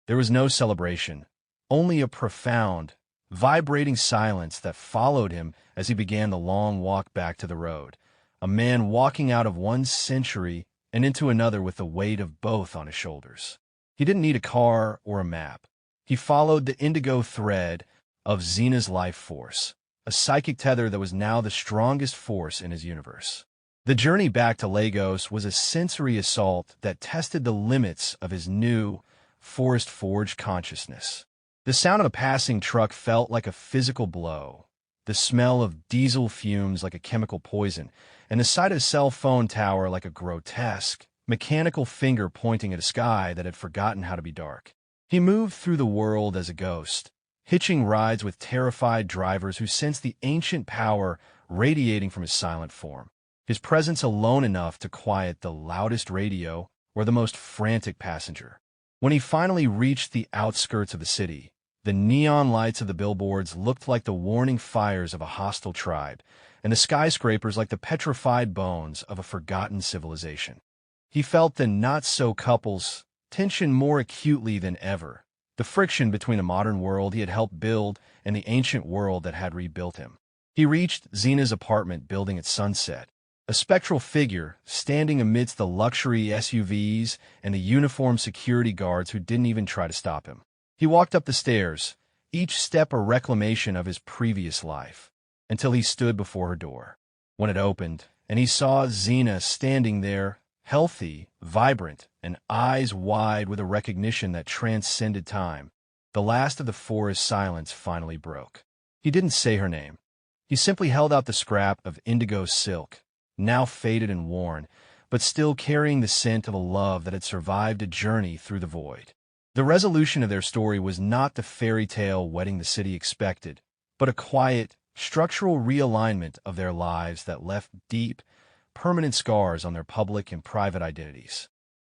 There was no celebration, only a profound, vibrating silence that followed him as he began the long walk back to the road, a man walking out of one century and into another with the weight of both on his shoulders. He didn't need a car or a map. He followed the indigo thread of Xena's life force, a psychic tether that was now the strongest force in his universe. The journey back to Lagos was a sensory assault that tested the limits of his new, forest-forged consciousness. The sound of a passing truck felt like a physical blow, the smell of diesel fumes like a chemical poison, and the sight of a cell phone tower like a grotesque, mechanical finger pointing at a sky that had forgotten how to be dark. He moved through the world as a ghost, hitching rides with terrified drivers who sensed the ancient power radiating from his silent form, his presence alone enough to quiet the loudest radio or the most frantic passenger. When he finally reached the outskirts of the city, the neon lights of the billboards looked like the warning fires of a hostile tribe, and the skyscrapers like the petrified bones of a forgotten civilization. He felt the not-so-couples tension more acutely than ever, the friction between the modern world he had helped build and the ancient world that had rebuilt him. He reached Xena's apartment building at sunset, a spectral figure standing amidst the luxury SUVs and the uniformed security guards who didn't even try to stop him. He walked up the stairs, each step a reclamation of his previous life, until he stood before her door. When it opened, and he saw Xena standing there, healthy, vibrant, and eyes wide with a recognition that transcended time, the last of the forest silence finally broke. He didn't say her name. He simply held out the scrap of indigo silk, now faded and worn, but still carrying the scent of a love that had survived a journey through the void. The resolution of their story was not the fairy tale wedding the city expected, but a quiet, structural realignment of their lives that left deep, permanent scars on their public and private identities.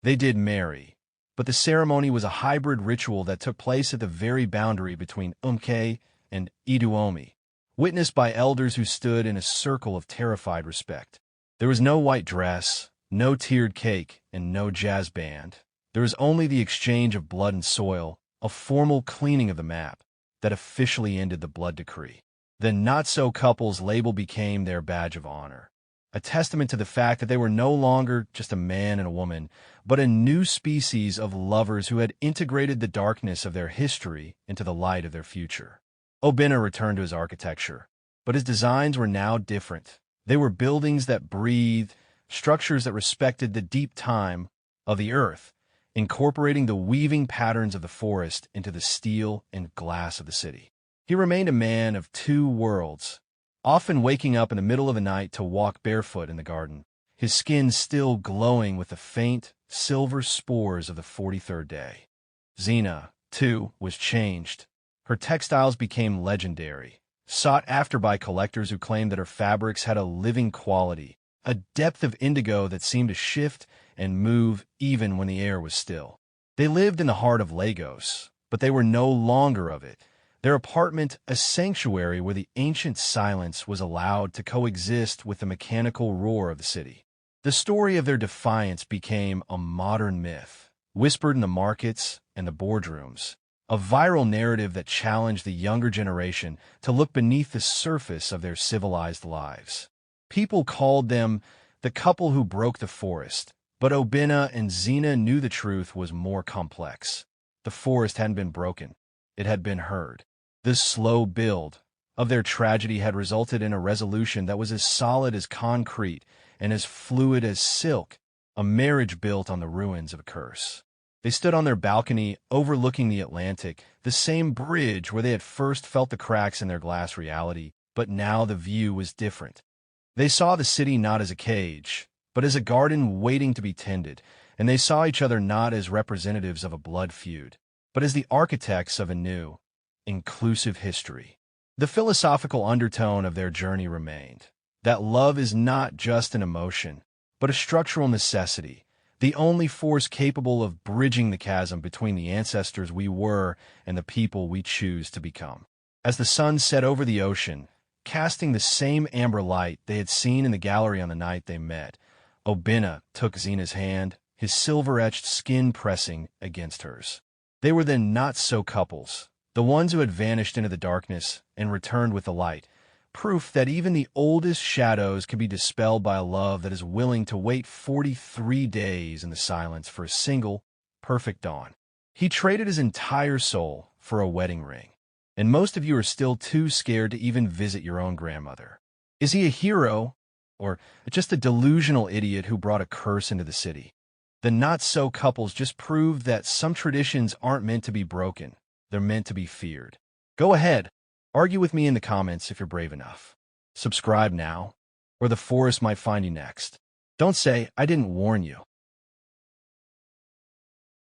They did marry, but the ceremony was a hybrid ritual that took place at the very boundary between Umke and Iduomi, witnessed by elders who stood in a circle of terrified respect. There was no white dress, no tiered cake, and no jazz band. There was only the exchange of blood and soil, a formal cleaning of the map that officially ended the blood decree. The not-so-couples label became their badge of honor, a testament to the fact that they were no longer just a man and a woman, but a new species of lovers who had integrated the darkness of their history into the light of their future. Obina returned to his architecture, but his designs were now different. They were buildings that breathed, structures that respected the deep time of the earth, incorporating the weaving patterns of the forest into the steel and glass of the city. He remained a man of two worlds, often waking up in the middle of the night to walk barefoot in the garden, his skin still glowing with the faint, silver spores of the 43rd day. Xena, too, was changed. Her textiles became legendary, sought after by collectors who claimed that her fabrics had a living quality, a depth of indigo that seemed to shift and move even when the air was still. They lived in the heart of Lagos, but they were no longer of it. Their apartment, a sanctuary where the ancient silence was allowed to coexist with the mechanical roar of the city. The story of their defiance became a modern myth, whispered in the markets and the boardrooms, a viral narrative that challenged the younger generation to look beneath the surface of their civilized lives. People called them the couple who broke the forest, but Obinna and Xena knew the truth was more complex. The forest hadn't been broken. It had been heard. This slow build of their tragedy had resulted in a resolution that was as solid as concrete and as fluid as silk, a marriage built on the ruins of a curse. They stood on their balcony overlooking the Atlantic, the same bridge where they had first felt the cracks in their glass reality, but now the view was different. They saw the city not as a cage, but as a garden waiting to be tended, and they saw each other not as representatives of a blood feud, but as the architects of a new, inclusive history. The philosophical undertone of their journey remained, that love is not just an emotion, but a structural necessity, the only force capable of bridging the chasm between the ancestors we were and the people we choose to become. As the sun set over the ocean, casting the same amber light they had seen in the gallery on the night they met, Obinna took Xena's hand, his silver-etched skin pressing against hers. They were the not-so-couples, the ones who had vanished into the darkness and returned with the light, proof that even the oldest shadows can be dispelled by a love that is willing to wait 43 days in the silence for a single, perfect dawn. He traded his entire soul for a wedding ring, and most of you are still too scared to even visit your own grandmother. Is he a hero, or just a delusional idiot who brought a curse into the city? The not-so-couples just proved that some traditions aren't meant to be broken. They're meant to be feared. Go ahead. Argue with me in the comments if you're brave enough. Subscribe now, or the forest might find you next. Don't say, I didn't warn you.